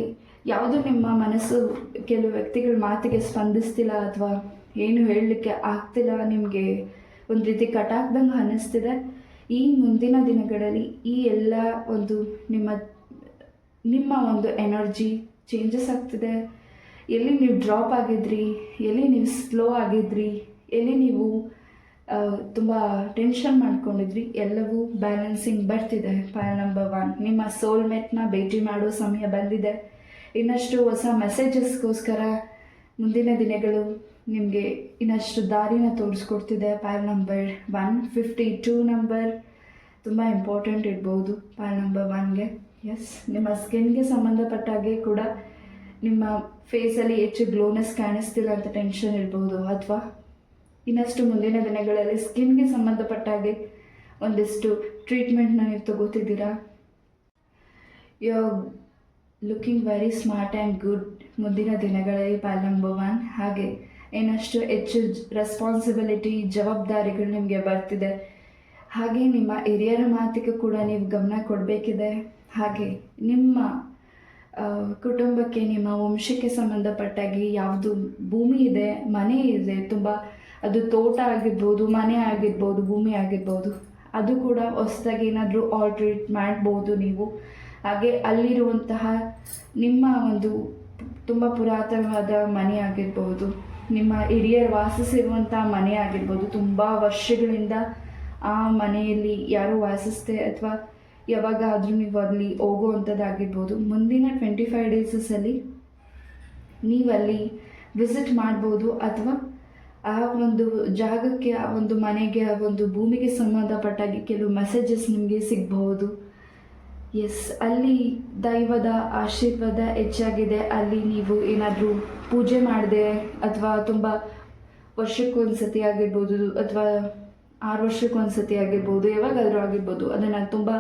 ಯಾವುದು ನಿಮ್ಮ ಮನಸ್ಸು ಕೆಲವು ವ್ಯಕ್ತಿಗಳ ಮಾತಿಗೆ ಸ್ಪಂದಿಸ್ತಿಲ್ಲ ಅಥವಾ ಏನು ಹೇಳಲಿಕ್ಕೆ ಆಗ್ತಿಲ್ಲ, ನಿಮಗೆ ಒಂದು ರೀತಿ ಕಟಾಕ್ದಂಗೆ ಅನ್ನಿಸ್ತಿದೆ. ಈ ಮುಂದಿನ ದಿನಗಳಲ್ಲಿ ಈ ಎಲ್ಲ ಒಂದು ನಿಮ್ಮ ಒಂದು ಎನರ್ಜಿ ಚೇಂಜಸ್ ಆಗ್ತಿದೆ. ಎಲ್ಲಿ ನೀವು ಡ್ರಾಪ್ ಆಗಿದ್ರಿ, ಎಲ್ಲಿ ನೀವು ಸ್ಲೋ ಆಗಿದ್ರಿ, ಎಲ್ಲಿ ನೀವು ತುಂಬ ಟೆನ್ಷನ್ ಮಾಡ್ಕೊಂಡಿದ್ರಿ, ಎಲ್ಲವೂ ಬ್ಯಾಲೆನ್ಸಿಂಗ್ ಬರ್ತಿದೆ. ಪಾಯಲ್ ನಂಬರ್ 1, ನಿಮ್ಮ ಸೋಲ್ಮೇಟ್ನ ಭೇಟಿ ಮಾಡೋ ಸಮಯ ಬಂದಿದೆ. ಇನ್ನಷ್ಟು ಹೊಸ ಮೆಸೇಜಸ್ಗೋಸ್ಕರ ಮುಂದಿನ ದಿನಗಳು ನಿಮಗೆ ಇನ್ನಷ್ಟು ದಾರಿನ ತೋರಿಸ್ಕೊಡ್ತಿದೆ. ಪಾಯಲ್ ನಂಬರ್ 152 ನಂಬರ್ ತುಂಬ ಇಂಪಾರ್ಟೆಂಟ್ ಇರ್ಬೋದು ಪಾಯಲ್ ನಂಬರ್ 1ಗೆ. ಎಸ್, ನಿಮ್ಮ ಸ್ಕಿನ್ಗೆ ಸಂಬಂಧಪಟ್ಟಾಗೆ ಕೂಡ ನಿಮ್ಮ ಫೇಸಲ್ಲಿ ಹೆಚ್ಚು ಗ್ಲೋನೆಸ್ ಕಾಣಿಸ್ತಿಲ್ಲ ಅಂತ ಟೆನ್ಷನ್ ಇರ್ಬೋದು, ಅಥವಾ ಇನ್ನಷ್ಟು ಮುಂದಿನ ದಿನಗಳಲ್ಲಿ ಸ್ಕಿನ್ಗೆ ಸಂಬಂಧಪಟ್ಟಾಗೆ ಒಂದಿಷ್ಟು ಟ್ರೀಟ್ಮೆಂಟ್ನ ನೀವು ತಗೋತಿದ್ದೀರಾ. You are looking very smart and good ಮುಂದಿನ ದಿನಗಳಲ್ಲಿ ಪಾಯಲ್ ನಂಬರ್ 1. ಹಾಗೆ ಇನ್ನಷ್ಟು ಹೆಚ್ಚು ರೆಸ್ಪಾನ್ಸಿಬಿಲಿಟಿ, ಜವಾಬ್ದಾರಿಗಳು ನಿಮಗೆ ಬರ್ತಿದೆ. ಹಾಗೆ ನಿಮ್ಮ ಹಿರಿಯರ ಮಾತಿಗೆ ಕೂಡ ನೀವು ಗಮನ ಕೊಡಬೇಕಿದೆ. ಹಾಗೆ ನಿಮ್ಮ ಕುಟುಂಬಕ್ಕೆ, ನಿಮ್ಮ ವಂಶಕ್ಕೆ ಸಂಬಂಧಪಟ್ಟಾಗಿ ಯಾವುದು ಭೂಮಿ ಇದೆ, ಮನೆ ಇದೆ, ತುಂಬ ಅದು ತೋಟ ಆಗಿರ್ಬೋದು, ಮನೆ ಆಗಿರ್ಬೋದು, ಭೂಮಿ ಆಗಿರ್ಬೋದು, ಅದು ಕೂಡ ಹೊಸದಾಗಿ ಏನಾದರೂ ಆಲ್ಟ್ರೇಟ್ ಮಾಡ್ಬೋದು ನೀವು. ಹಾಗೆ ಅಲ್ಲಿರುವಂತಹ ನಿಮ್ಮ ಒಂದು ತುಂಬ ಪುರಾತನವಾದ ಮನೆ ಆಗಿರ್ಬೋದು, ನಿಮ್ಮ ಹಿರಿಯರು ವಾಸಿಸಿರುವಂತಹ ಮನೆ ಆಗಿರ್ಬೋದು, ತುಂಬ ವರ್ಷಗಳಿಂದ ಆ ಮನೆಯಲ್ಲಿ ಯಾರು ವಾಸಿಸ್ತೆ ಅಥವಾ ಯಾವಾಗಾದರೂ ನೀವು ಅಲ್ಲಿ ಹೋಗುವಂಥದ್ದಾಗಿರ್ಬೋದು. ಮುಂದಿನ 25 ಡೇಸಲ್ಲಿ ನೀವಲ್ಲಿ ವಿಸಿಟ್ ಮಾಡ್ಬೋದು, ಅಥವಾ ಆ ಒಂದು ಜಾಗಕ್ಕೆ, ಆ ಒಂದು ಮನೆಗೆ, ಆ ಒಂದು ಭೂಮಿಗೆ ಸಂಬಂಧಪಟ್ಟಾಗಿ ಕೆಲವು ಮೆಸೇಜಸ್ ನಿಮಗೆ ಸಿಗಬಹುದು. ಎಸ್, ಅಲ್ಲಿ ದೈವದ ಆಶೀರ್ವಾದ ಹೆಚ್ಚಾಗಿದೆ. ಅಲ್ಲಿ ನೀವು ಏನಾದರೂ ಪೂಜೆ ಮಾಡಿದೆ, ಅಥವಾ ತುಂಬ ವರ್ಷಕ್ಕೊಂದು ಸತಿ ಆಗಿರ್ಬೋದು, ಅಥವಾ 6 ವರ್ಷಕ್ಕೊಂದು ಸತಿ ಆಗಿರ್ಬೋದು, ಯಾವಾಗಾದರೂ ಆಗಿರ್ಬೋದು, ಅದನ್ನು ತುಂಬ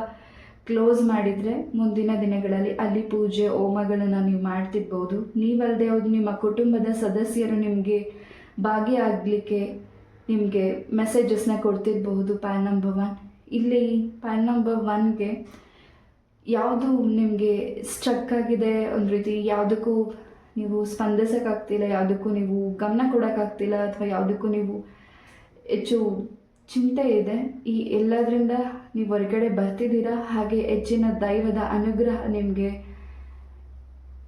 ಕ್ಲೋಸ್ ಮಾಡಿದರೆ ಮುಂದಿನ ದಿನಗಳಲ್ಲಿ ಅಲ್ಲಿ ಪೂಜೆ ಹೋಮಗಳನ್ನು ನೀವು ಮಾಡ್ತಿರ್ಬೋದು. ನೀವಲ್ಲದೆ ಹೋಗಿ ನಿಮ್ಮ ಕುಟುಂಬದ ಸದಸ್ಯರು ನಿಮಗೆ ಭಾಗಿಯಾಗಲಿಕ್ಕೆ ನಿಮಗೆ ಮೆಸೇಜಸ್ನ ಕೊಡ್ತಿರ್ಬಹುದು. ಪಾಯಲ್ ನಂಬರ್ 1 ಇಲ್ಲಿ ಪಾಯಲ್ ನಂಬರ್ 1ಗೆ ಯಾವುದು ನಿಮಗೆ ಸ್ಟ್ರಕ್ ಆಗಿದೆ, ಒಂದು ರೀತಿ ಯಾವುದಕ್ಕೂ ನೀವು ಸ್ಪಂದಿಸೋಕ್ಕಾಗ್ತಿಲ್ಲ, ಯಾವುದಕ್ಕೂ ನೀವು ಗಮನ ಕೊಡೋಕ್ಕಾಗ್ತಿಲ್ಲ, ಅಥವಾ ಯಾವುದಕ್ಕೂ ನೀವು ಹೆಚ್ಚು ಚಿಂತೆ ಇದೆ, ಈ ಎಲ್ಲದರಿಂದ ನೀವು ಹೊರಗಡೆ ಬರ್ತಿದ್ದೀರಾ. ಹಾಗೆ ಹೆಚ್ಚಿನ ದೈವದ ಅನುಗ್ರಹ ನಿಮಗೆ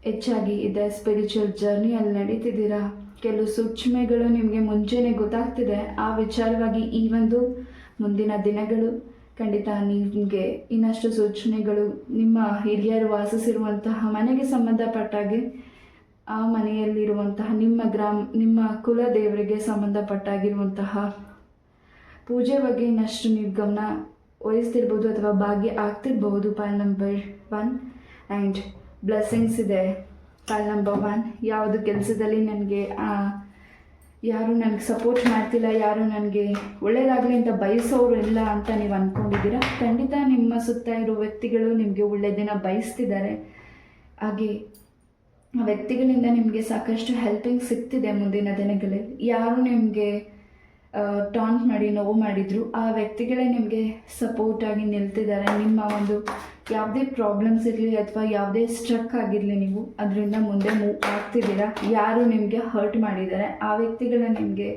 ಹೆಚ್ಚಾಗಿ ಇದೆ. ಸ್ಪಿರಿಚುವಲ್ ಜರ್ನಿಯಲ್ಲಿ ನಡೀತಿದ್ದೀರಾ. ಕೆಲವು ಸೂಕ್ಷ್ಮೆಗಳು ನಿಮಗೆ ಮುಂಚೆನೇ ಗೊತ್ತಾಗ್ತಿದೆ. ಆ ವಿಚಾರವಾಗಿ ಈ ಒಂದು ಮುಂದಿನ ದಿನಗಳು ಖಂಡಿತ ನಿಮಗೆ ಇನ್ನಷ್ಟು ಸೂಚನೆಗಳು, ನಿಮ್ಮ ಹಿರಿಯರು ವಾಸಿಸಿರುವಂತಹ ಮನೆಗೆ ಸಂಬಂಧಪಟ್ಟಾಗೆ, ಆ ಮನೆಯಲ್ಲಿರುವಂತಹ ನಿಮ್ಮ ಕುಲ ದೇವರಿಗೆ ಸಂಬಂಧಪಟ್ಟಾಗಿರುವಂತಹ ಪೂಜೆ ಬಗ್ಗೆ ಇನ್ನಷ್ಟು ನೀವು ಗಮನ ವಹಿಸ್ತಿರ್ಬೋದು, ಅಥವಾ ಭಾಗ್ಯ ಆಗ್ತಿರ್ಬೋದು. ಪಾಯಲ್ ನಂಬರ್ 1 ಆ್ಯಂಡ್ ಬ್ಲೆಸ್ಸಿಂಗ್ಸ್ ಇದೆ. ಪಾಯಲ್ ನಂಬರ್ 1, ಯಾವುದು ಕೆಲಸದಲ್ಲಿ ನನಗೆ ಯಾರು ನನಗೆ ಸಪೋರ್ಟ್ ಮಾಡ್ತಿಲ್ಲ, ಯಾರು ನನಗೆ ಒಳ್ಳೆಯದಾಗಲಿ ಅಂತ ಬಯಸೋರು ಇಲ್ಲ ಅಂತ ನೀವು ಅಂದ್ಕೊಂಡಿದ್ದೀರಾ. ಖಂಡಿತ ನಿಮ್ಮ ಸುತ್ತ ಇರೋ ವ್ಯಕ್ತಿಗಳು ನಿಮಗೆ ಒಳ್ಳೆಯದನ್ನು ಬಯಸ್ತಿದ್ದಾರೆ. ಹಾಗೆ ಆ ವ್ಯಕ್ತಿಗಳಿಂದ ನಿಮಗೆ ಸಾಕಷ್ಟು ಹೆಲ್ಪಿಂಗ್ ಸಿಗ್ತಿದೆ ಮುಂದಿನ ದಿನಗಳಲ್ಲಿ. ಯಾರು ನಿಮಗೆ ಟಾಂಟ್ ಮಾಡಿ ನೋವು ಮಾಡಿದ್ರು, ಆ ವ್ಯಕ್ತಿಗಳೇ ನಿಮಗೆ ಸಪೋರ್ಟಾಗಿ ನಿಲ್ತಿದ್ದಾರೆ. ನಿಮ್ಮ ಒಂದು ಯಾವುದೇ ಪ್ರಾಬ್ಲಮ್ಸ್ ಇರಲಿ ಅಥವಾ ಯಾವುದೇ ಸ್ಟ್ರಕ್ ಆಗಿರಲಿ, ನೀವು ಅದರಿಂದ ಮುಂದೆ ಮೂವ್ ಆಗ್ತಿದ್ದೀರಾ. ಯಾರು ನಿಮಗೆ ಹರ್ಟ್ ಮಾಡಿದ್ದಾರೆ, ಆ ವ್ಯಕ್ತಿಗಳ ನಿಮಗೆ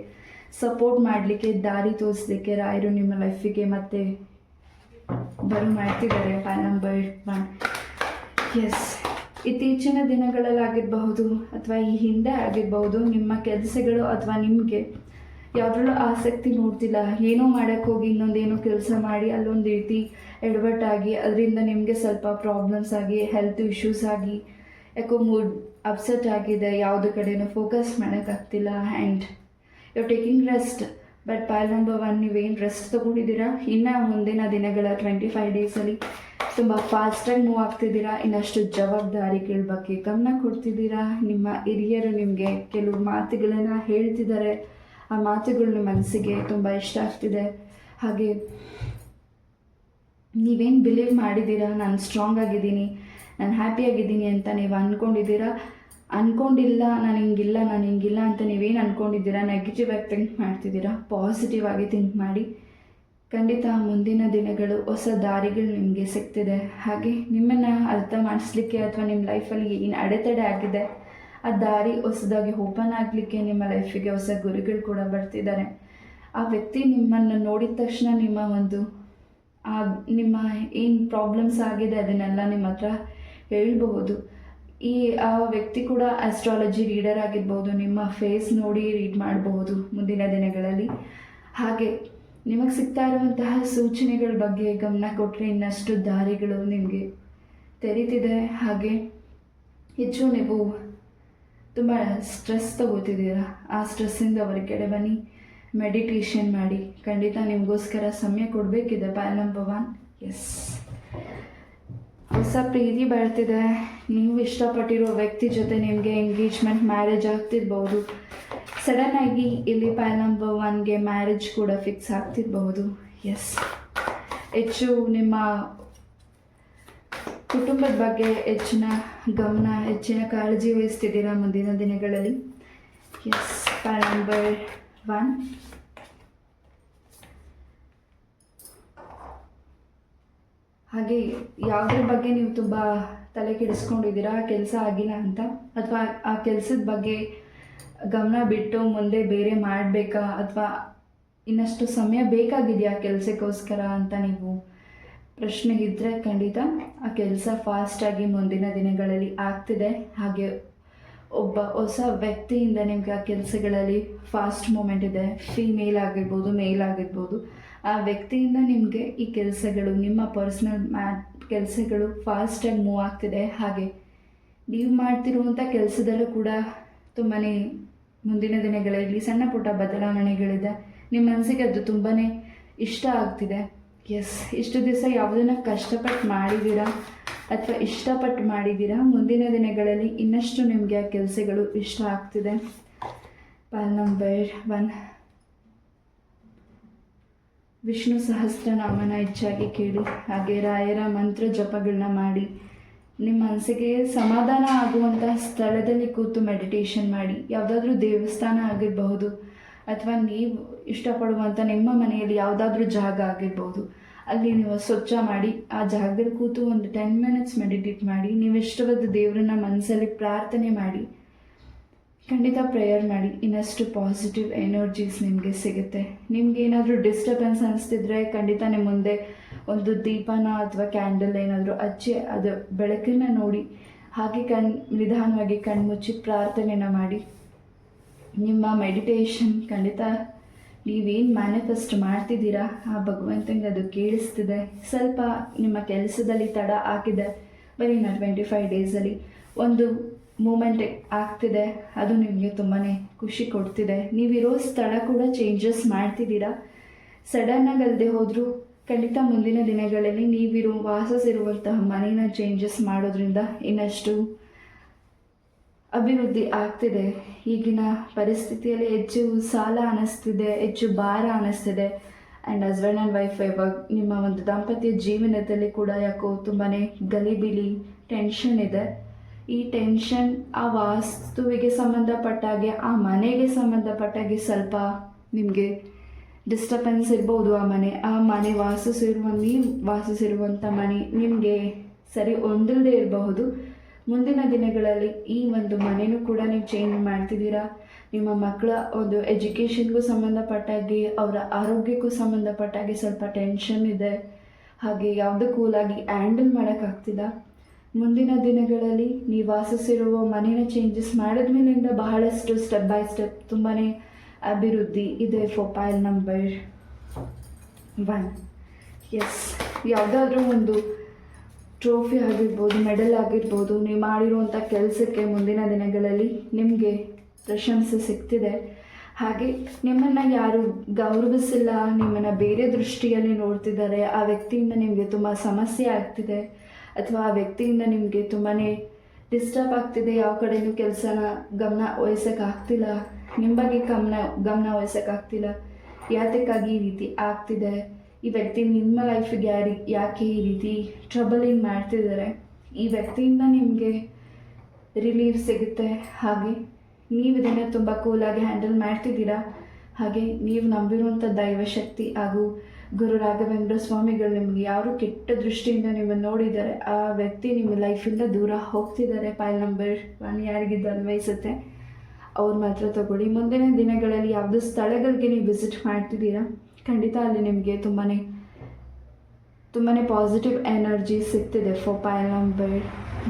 ಸಪೋರ್ಟ್ ಮಾಡಲಿಕ್ಕೆ, ದಾರಿ ತೋರಿಸ್ಲಿಕ್ಕೆ ರಾಯರು ನಿಮ್ಮ ಲೈಫಿಗೆ ಮತ್ತೆ ಮಾಡ್ತಿದ್ದಾರೆ. ಪಾಯಲ್ ನಂಬರ್ 1. ಎಸ್, ಇತ್ತೀಚಿನ ದಿನಗಳಲ್ಲಾಗಿರಬಹುದು ಅಥವಾ ಈ ಹಿಂದೆ ಆಗಿರಬಹುದು, ನಿಮ್ಮ ಕೆಲಸಗಳು ಅಥವಾ ನಿಮಗೆ ಯಾವುದ್ರಲ್ಲೂ ಆಸಕ್ತಿ ನೋಡ್ತಿಲ್ಲ, ಏನೋ ಮಾಡೋಕ್ಕೋಗಿ ಇನ್ನೊಂದೇನೋ ಕೆಲಸ ಮಾಡಿ ಅಲ್ಲೊಂದು ರೀತಿ ಎಡವಟ್ಟಾಗಿ ಅದರಿಂದ ನಿಮಗೆ ಸ್ವಲ್ಪ ಪ್ರಾಬ್ಲಮ್ಸ್ ಆಗಿ, ಹೆಲ್ತ್ ಇಶ್ಯೂಸ್ ಆಗಿ, ಯಾಕೋ ಮೂಡ್ ಅಪ್ಸೆಟ್ ಆಗಿದೆ, ಯಾವುದ್ರ ಕಡೆನೂ ಫೋಕಸ್ ಮಾಡೋಕ್ಕಾಗ್ತಿಲ್ಲ. And you are taking rest. But Payal number 1, ನೀವೇನು ರೆಸ್ಟ್ ತೊಗೊಂಡಿದ್ದೀರಾ, ಇನ್ನು ಮುಂದಿನ ದಿನಗಳ 25 ಡೇಸಲ್ಲಿ ತುಂಬ ಫಾಸ್ಟಾಗಿ ಮೂವ್ ಆಗ್ತಿದ್ದೀರಾ. ಇನ್ನಷ್ಟು ಜವಾಬ್ದಾರಿಗಳ ಬಗ್ಗೆ ಗಮನ ಕೊಡ್ತಿದ್ದೀರಾ. ನಿಮ್ಮ ಹಿರಿಯರು ನಿಮಗೆ ಕೆಲವು ಮಾತುಗಳನ್ನು ಹೇಳ್ತಿದ್ದಾರೆ. ಆ ಮಾತುಗಳು ನಿಮ್ಮ ಮನಸ್ಸಿಗೆ ತುಂಬ ಇಷ್ಟ ಆಗ್ತಿದೆ. ಹಾಗೆ ನೀವೇನು ಬಿಲೀವ್ ಮಾಡಿದ್ದೀರಾ, ನಾನು ಸ್ಟ್ರಾಂಗ್ ಆಗಿದ್ದೀನಿ, ನಾನು ಹ್ಯಾಪಿಯಾಗಿದ್ದೀನಿ ಅಂತ ನೀವು ಅಂದ್ಕೊಂಡಿಲ್ಲ. ನಾನು ಹಿಂಗಿಲ್ಲ ಅಂತ ನೀವೇನು ಅಂದ್ಕೊಂಡಿದ್ದೀರಾ, ನೆಗೆಟಿವ್ ಆಗಿ ಥಿಂಕ್ ಮಾಡ್ತಿದ್ದೀರಾ. ಪಾಸಿಟಿವ್ ಆಗಿ ಥಿಂಕ್ ಮಾಡಿ. ಖಂಡಿತ ಮುಂದಿನ ದಿನಗಳು ಹೊಸ ದಾರಿಗಳು ನಿಮಗೆ ಸಿಗ್ತಿದೆ. ಹಾಗೆ ನಿಮ್ಮನ್ನು ಅರ್ಥ ಮಾಡಿಸ್ಲಿಕ್ಕೆ ಅಥವಾ ನಿಮ್ಮ ಲೈಫಲ್ಲಿ ಏನು ಅಡೆತಡೆ ಆಗಿದೆ, ಆ ದಾರಿ ಹೊಸದಾಗಿ ಓಪನ್ ಆಗಲಿಕ್ಕೆ ನಿಮ್ಮ ಲೈಫಿಗೆ ಹೊಸ ಗುರುಗಳು ಕೂಡ ಬರ್ತಿದ್ದಾರೆ. ಆ ವ್ಯಕ್ತಿ ನಿಮ್ಮನ್ನು ನೋಡಿದ ತಕ್ಷಣ ನಿಮ್ಮ ಏನು ಪ್ರಾಬ್ಲಮ್ಸ್ ಆಗಿದೆ ಅದನ್ನೆಲ್ಲ ನಿಮ್ಮ ಹತ್ರ ಹೇಳ್ಬಹುದು. ಈ ಆ ವ್ಯಕ್ತಿ ಕೂಡ ಆಸ್ಟ್ರಾಲಜಿ ರೀಡರ್ ಆಗಿರ್ಬೋದು, ನಿಮ್ಮ ಫೇಸ್ ನೋಡಿ ರೀಡ್ ಮಾಡಬಹುದು ಮುಂದಿನ ದಿನಗಳಲ್ಲಿ. ಹಾಗೆ ನಿಮಗೆ ಸಿಗ್ತಾ ಇರುವಂತಹ ಸೂಚನೆಗಳ ಬಗ್ಗೆ ಗಮನ ಕೊಟ್ಟರೆ ಇನ್ನಷ್ಟು ದಾರಿಗಳು ನಿಮಗೆ ತೆರೀತಿದೆ. ಹಾಗೆ ಹೆಚ್ಚು ನೀವು ತುಂಬ ಸ್ಟ್ರೆಸ್ ತಗೋತಿದ್ದೀರಾ, ಆ ಸ್ಟ್ರೆಸ್ಸಿಂದ ಹೊರಗಡೆ ಬನ್ನಿ, ಮೆಡಿಟೇಷನ್ ಮಾಡಿ. ಖಂಡಿತ ನಿಮಗೋಸ್ಕರ ಸಮಯ ಕೊಡಬೇಕಿದೆ ಪಾಯಲ್ ನಂಬರ್ 1. ಎಸ್, ಹೊಸ ಪ್ರೀತಿ ಬರ್ತಿದೆ. ನೀವು ಇಷ್ಟಪಟ್ಟಿರೋ ವ್ಯಕ್ತಿ ಜೊತೆ ನಿಮಗೆ ಎಂಗೇಜ್ಮೆಂಟ್, ಮ್ಯಾರೇಜ್ ಆಗ್ತಿರ್ಬೋದು. ಸಡನ್ನಾಗಿ ಇಲ್ಲಿ ಪಾಯಲ್ ನಂಬರ್ 1ಗೆ ಮ್ಯಾರೇಜ್ ಕೂಡ ಫಿಕ್ಸ್ ಆಗ್ತಿರಬಹುದು. ಎಸ್, ಹೆಚ್ಚು ನಿಮ್ಮ ಕುಟುಂಬದ ಬಗ್ಗೆ ಹೆಚ್ಚಿನ ಗಮನ, ಹೆಚ್ಚಿನ ಕಾಳಜಿ ವಹಿಸ್ತಿದ್ದೀರಾ ಮುಂದಿನ ದಿನಗಳಲ್ಲಿ. ಎಸ್, ಪಾಯಲ್ ನಂಬರ್ 1. ಹಾಗೆ ಯಾವುದ್ರ ಬಗ್ಗೆ ನೀವು ತುಂಬ ತಲೆ ಕೆಡಿಸ್ಕೊಂಡಿದ್ದೀರಾ, ಕೆಲಸ ಆಗಿಲ್ಲ ಅಂತ, ಅಥವಾ ಆ ಕೆಲಸದ ಬಗ್ಗೆ ಗಮನ ಬಿಟ್ಟು ಮುಂದೆ ಬೇರೆ ಮಾಡಬೇಕಾ, ಅಥವಾ ಇನ್ನಷ್ಟು ಸಮಯ ಬೇಕಾಗಿದೆಯಾ ಕೆಲಸಕ್ಕೋಸ್ಕರ ಅಂತ ನೀವು ಪ್ರಶ್ನೆ ಇದ್ದರೆ ಖಂಡಿತ ಆ ಕೆಲಸ ಫಾಸ್ಟಾಗಿ ಮುಂದಿನ ದಿನಗಳಲ್ಲಿ ಆಗ್ತಿದೆ. ಹಾಗೆ ಒಬ್ಬ ಹೊಸ ವ್ಯಕ್ತಿಯಿಂದ ನಿಮಗೆ ಆ ಕೆಲಸಗಳಲ್ಲಿ ಫಾಸ್ಟ್ ಮೂಮೆಂಟ್ ಇದೆ. ಫೀಮೇಲ್ ಆಗಿರ್ಬೋದು, ಮೇಲ್ ಆಗಿರ್ಬೋದು. ಆ ವ್ಯಕ್ತಿಯಿಂದ ನಿಮಗೆ ಈ ಕೆಲಸಗಳು, ನಿಮ್ಮ ಪರ್ಸ್ನಲ್ ಕೆಲಸಗಳು ಫಾಸ್ಟಾಗಿ ಮೂವ್ ಆಗ್ತಿದೆ. ಹಾಗೆ ನೀವು ಮಾಡ್ತಿರುವಂಥ ಕೆಲಸದಲ್ಲೂ ಕೂಡ ತುಂಬಾ ಮುಂದಿನ ದಿನಗಳಲ್ಲಿ ಸಣ್ಣ ಪುಟ್ಟ ಬದಲಾವಣೆಗಳಿದೆ. ನಿಮ್ಮ ಮನಸ್ಸಿಗೆ ಅದು ತುಂಬಾ ಇಷ್ಟ ಆಗ್ತಿದೆ. ಎಸ್, ಇಷ್ಟು ದಿವಸ ಯಾವುದನ್ನು ಕಷ್ಟಪಟ್ಟು ಮಾಡಿದ್ದೀರಾ ಅಥವಾ ಇಷ್ಟಪಟ್ಟು ಮಾಡಿದ್ದೀರಾ, ಮುಂದಿನ ದಿನಗಳಲ್ಲಿ ಇನ್ನಷ್ಟು ನಿಮಗೆ ಆ ಕೆಲಸಗಳು ಇಷ್ಟ ಆಗ್ತಿದೆ. ಪಾಯಲ್ ನಂಬರ್ 1. ವಿಷ್ಣು ಸಹಸ್ರನಾಮನ ಹೆಚ್ಚಾಗಿ ಕೇಳಿ, ಹಾಗೆ ರಾಯರ ಮಂತ್ರ ಜಪಗಳನ್ನ ಮಾಡಿ. ನಿಮ್ಮ ಮನಸ್ಸಿಗೆ ಸಮಾಧಾನ ಆಗುವಂತಹ ಸ್ಥಳದಲ್ಲಿ ಕೂತು ಮೆಡಿಟೇಷನ್ ಮಾಡಿ. ಯಾವುದಾದ್ರೂ ದೇವಸ್ಥಾನ ಆಗಿರಬಹುದು, ಅಥವಾ ನೀವು ಇಷ್ಟಪಡುವಂಥ ನಿಮ್ಮ ಮನೆಯಲ್ಲಿ ಯಾವುದಾದ್ರೂ ಜಾಗ ಆಗಿರ್ಬೋದು, ಅಲ್ಲಿ ನೀವು ಸ್ವಚ್ಛ ಮಾಡಿ ಆ ಜಾಗದಲ್ಲಿ ಕೂತು ಒಂದು 10 ಮಿನಿಟ್ಸ್ ಮೆಡಿಟೇಟ್ ಮಾಡಿ. ನೀವು ಇಷ್ಟವಾದ ದೇವರನ್ನ ಮನಸ್ಸಲ್ಲಿ ಪ್ರಾರ್ಥನೆ ಮಾಡಿ, ಖಂಡಿತ ಪ್ರೇಯರ್ ಮಾಡಿ. ಇನ್ನಷ್ಟು ಪಾಸಿಟಿವ್ ಎನರ್ಜೀಸ್ ನಿಮಗೆ ಸಿಗುತ್ತೆ. ನಿಮ್ಗೆ ಏನಾದರೂ ಡಿಸ್ಟರ್ಬೆನ್ಸ್ ಅನಿಸ್ತಿದ್ರೆ ಖಂಡಿತ ನಿಮ್ಮ ಮುಂದೆ ಒಂದು ದೀಪನ ಅಥವಾ ಕ್ಯಾಂಡಲ್ ಏನಾದರೂ ಹಚ್ಚಿ ಅದು ಬೆಳಕನ್ನು ನೋಡಿ, ಹಾಗೆ ನಿಧಾನವಾಗಿ ಕಣ್ಮುಚ್ಚಿ ಪ್ರಾರ್ಥನೆನ ಮಾಡಿ. ನಿಮ್ಮ ಮೆಡಿಟೇಷನ್ ಖಂಡಿತ ನೀವೇನು ಮ್ಯಾನಿಫೆಸ್ಟ್ ಮಾಡ್ತಿದ್ದೀರಾ ಆ ಭಗವಂತನಿಗೆ ಅದು ಕೇಳಿಸ್ತಿದೆ. ಸ್ವಲ್ಪ ನಿಮ್ಮ ಕೆಲಸದಲ್ಲಿ ತಡ ಆಗಿದೆ, ಬರೀ 25 ಡೇಸಲ್ಲಿ ಒಂದು ಮೂಮೆಂಟ್ ಆಗ್ತಿದೆ, ಅದು ನಿಮಗೆ ತುಂಬಾ ಖುಷಿ ಕೊಡ್ತಿದೆ. ನೀವಿರೋ ಸ್ಥಳ ಕೂಡ ಚೇಂಜಸ್ ಮಾಡ್ತಿದ್ದೀರಾ. ಸಡನ್ನಾಗಿ ಅಲ್ಲದೆ ಹೋದರೂ ಖಂಡಿತ ಮುಂದಿನ ದಿನಗಳಲ್ಲಿ ವಾಸಿಸಿರುವಂತಹ ಮನೆಯ ಚೇಂಜಸ್ ಮಾಡೋದ್ರಿಂದ ಇನ್ನಷ್ಟು ಅಭಿವೃದ್ಧಿ ಆಗ್ತಿದೆ. ಈಗಿನ ಪರಿಸ್ಥಿತಿಯಲ್ಲಿ ಹೆಚ್ಚು ಸಾಲ ಅನ್ನಿಸ್ತಿದೆ, ಹೆಚ್ಚು ಭಾರ ಅನ್ನಿಸ್ತಿದೆ. ಆ್ಯಂಡ್ ಹಸ್ಬೆಂಡ್ ಆ್ಯಂಡ್ ವೈಫ್ ಇವಾಗ ನಿಮ್ಮ ಒಂದು ದಾಂಪತ್ಯ ಜೀವನದಲ್ಲಿ ಕೂಡ ಯಾಕೋ ತುಂಬಾ ಗಲಿಬಿಲಿ, ಟೆನ್ಷನ್ ಇದೆ. ಈ ಟೆನ್ಷನ್ ಆ ವಾಸ್ತುವಿಗೆ ಸಂಬಂಧಪಟ್ಟಾಗೆ, ಆ ಮನೆಗೆ ಸಂಬಂಧಪಟ್ಟಾಗೆ ಸ್ವಲ್ಪ ನಿಮಗೆ ಡಿಸ್ಟರ್ಬೆನ್ಸ್ ಇರ್ಬೋದು. ಆ ಮನೆ ನೀವು ವಾಸಿಸಿರುವಂಥ ಮನೆ ನಿಮಗೆ ಸರಿ ಹೊಂದಿಲ್ಲದೆ ಇರಬಹುದು. ಮುಂದಿನ ದಿನಗಳಲ್ಲಿ ಈ ಒಂದು ಮನೆಯೂ ಕೂಡ ನೀವು ಚೇಂಜ್ ಮಾಡ್ತಿದ್ದೀರಾ. ನಿಮ್ಮ ಮಕ್ಕಳ ಒಂದು ಎಜುಕೇಷನ್ಗೂ ಸಂಬಂಧಪಟ್ಟಾಗಿ, ಅವರ ಆರೋಗ್ಯಕ್ಕೂ ಸಂಬಂಧಪಟ್ಟಾಗಿ ಸ್ವಲ್ಪ ಟೆನ್ಷನ್ ಇದೆ. ಹಾಗೆ ಯಾವುದೂ ಕೂಲಾಗಿ ಹ್ಯಾಂಡಲ್ ಮಾಡೋಕ್ಕಾಗ್ತಿಲ್ಲ. ಮುಂದಿನ ದಿನಗಳಲ್ಲಿ ನೀವು ವಾಸಿಸಿರುವ ಮನೇನ ಚೇಂಜಸ್ ಮಾಡಿದ್ಮೇಲಿಂದ ಬಹಳಷ್ಟು ಸ್ಟೆಪ್ ಬೈ ಸ್ಟೆಪ್ ತುಂಬಾ ಅಭಿವೃದ್ಧಿ ಇದೆ ಫಾರ್ ಪಾಯಲ್ ನಂಬರ್ 1. ಎಸ್, ಯಾವುದಾದ್ರೂ ಒಂದು ಟ್ರೋಫಿ ಆಗಿರ್ಬೋದು, ಮೆಡಲ್ ಆಗಿರ್ಬೋದು, ನೀವು ಮಾಡಿರುವಂಥ ಕೆಲಸಕ್ಕೆ ಮುಂದಿನ ದಿನಗಳಲ್ಲಿ ನಿಮಗೆ ಪ್ರಶಂಸೆ ಸಿಗ್ತಿದೆ. ಹಾಗೆ ನಿಮ್ಮನ್ನು ಯಾರು ಗೌರವಿಸಿಲ್ಲ, ನಿಮ್ಮನ್ನು ಬೇರೆ ದೃಷ್ಟಿಯಲ್ಲಿ ನೋಡ್ತಿದ್ದಾರೆ, ಆ ವ್ಯಕ್ತಿಯಿಂದ ನಿಮಗೆ ತುಂಬ ಸಮಸ್ಯೆ ಆಗ್ತಿದೆ, ಅಥವಾ ಆ ವ್ಯಕ್ತಿಯಿಂದ ನಿಮಗೆ ತುಂಬಾ ಡಿಸ್ಟರ್ಬ್ ಆಗ್ತಿದೆ. ಯಾವ ಕಡೆಯೂ ಕೆಲಸನ ಗಮನ ವಹಿಸೋಕ್ಕಾಗ್ತಿಲ್ಲ, ನಿಮ್ಮ ಬಗ್ಗೆ ಗಮನ ವಹಿಸೋಕ್ಕಾಗ್ತಿಲ್ಲ. ಯಾತಕ್ಕಾಗಿ ಈ ರೀತಿ ಆಗ್ತಿದೆ, ಈ ವ್ಯಕ್ತಿ ನಿಮ್ಮ ಲೈಫಿಗೆ ಯಾಕೆ ಈ ರೀತಿ ಟ್ರಬಲಿಂಗ್ ಮಾಡ್ತಿದ್ದಾರೆ, ಈ ವ್ಯಕ್ತಿಯಿಂದ ನಿಮಗೆ ರಿಲೀಫ್ ಸಿಗುತ್ತೆ. ಹಾಗೆ ನೀವು ಇದನ್ನು ತುಂಬ ಕೂಲಾಗಿ ಹ್ಯಾಂಡಲ್ ಮಾಡ್ತಿದ್ದೀರಾ. ಹಾಗೆ ನೀವು ನಂಬಿರುವಂಥ ದೈವಶಕ್ತಿ ಹಾಗೂ ಗುರು ರಾಘವೇಂದ್ರ ಸ್ವಾಮಿಗಳು ನಿಮಗೆ ಯಾರು ಕೆಟ್ಟ ದೃಷ್ಟಿಯಿಂದ ನಿಮ್ಮನ್ನು ನೋಡಿದ್ದಾರೆ, ಆ ವ್ಯಕ್ತಿ ನಿಮ್ಮ ಲೈಫಿಂದ ದೂರ ಹೋಗ್ತಿದ್ದಾರೆ. ಪಾಯಲ್ ನಂಬರ್ 1 ಯಾರಿಗಿದ್ದು ಅನ್ವಯಿಸುತ್ತೆ ಅವ್ರು ಮಾತ್ರ ತಗೊಳ್ಳಿ. ಮುಂದಿನ ದಿನಗಳಲ್ಲಿ ಯಾವುದೋ ಸ್ಥಳಗಳಿಗೆ ನೀವು ವಿಸಿಟ್ ಮಾಡ್ತಿದ್ದೀರಾ, ಖಂಡಿತ ಅಲ್ಲಿ ನಿಮಗೆ ತುಂಬಾ ಪಾಸಿಟಿವ್ ಎನರ್ಜಿ ಸಿಗ್ತಿದೆ ಫಾರ್ ಪಾಯಲ್ ನಂಬರ್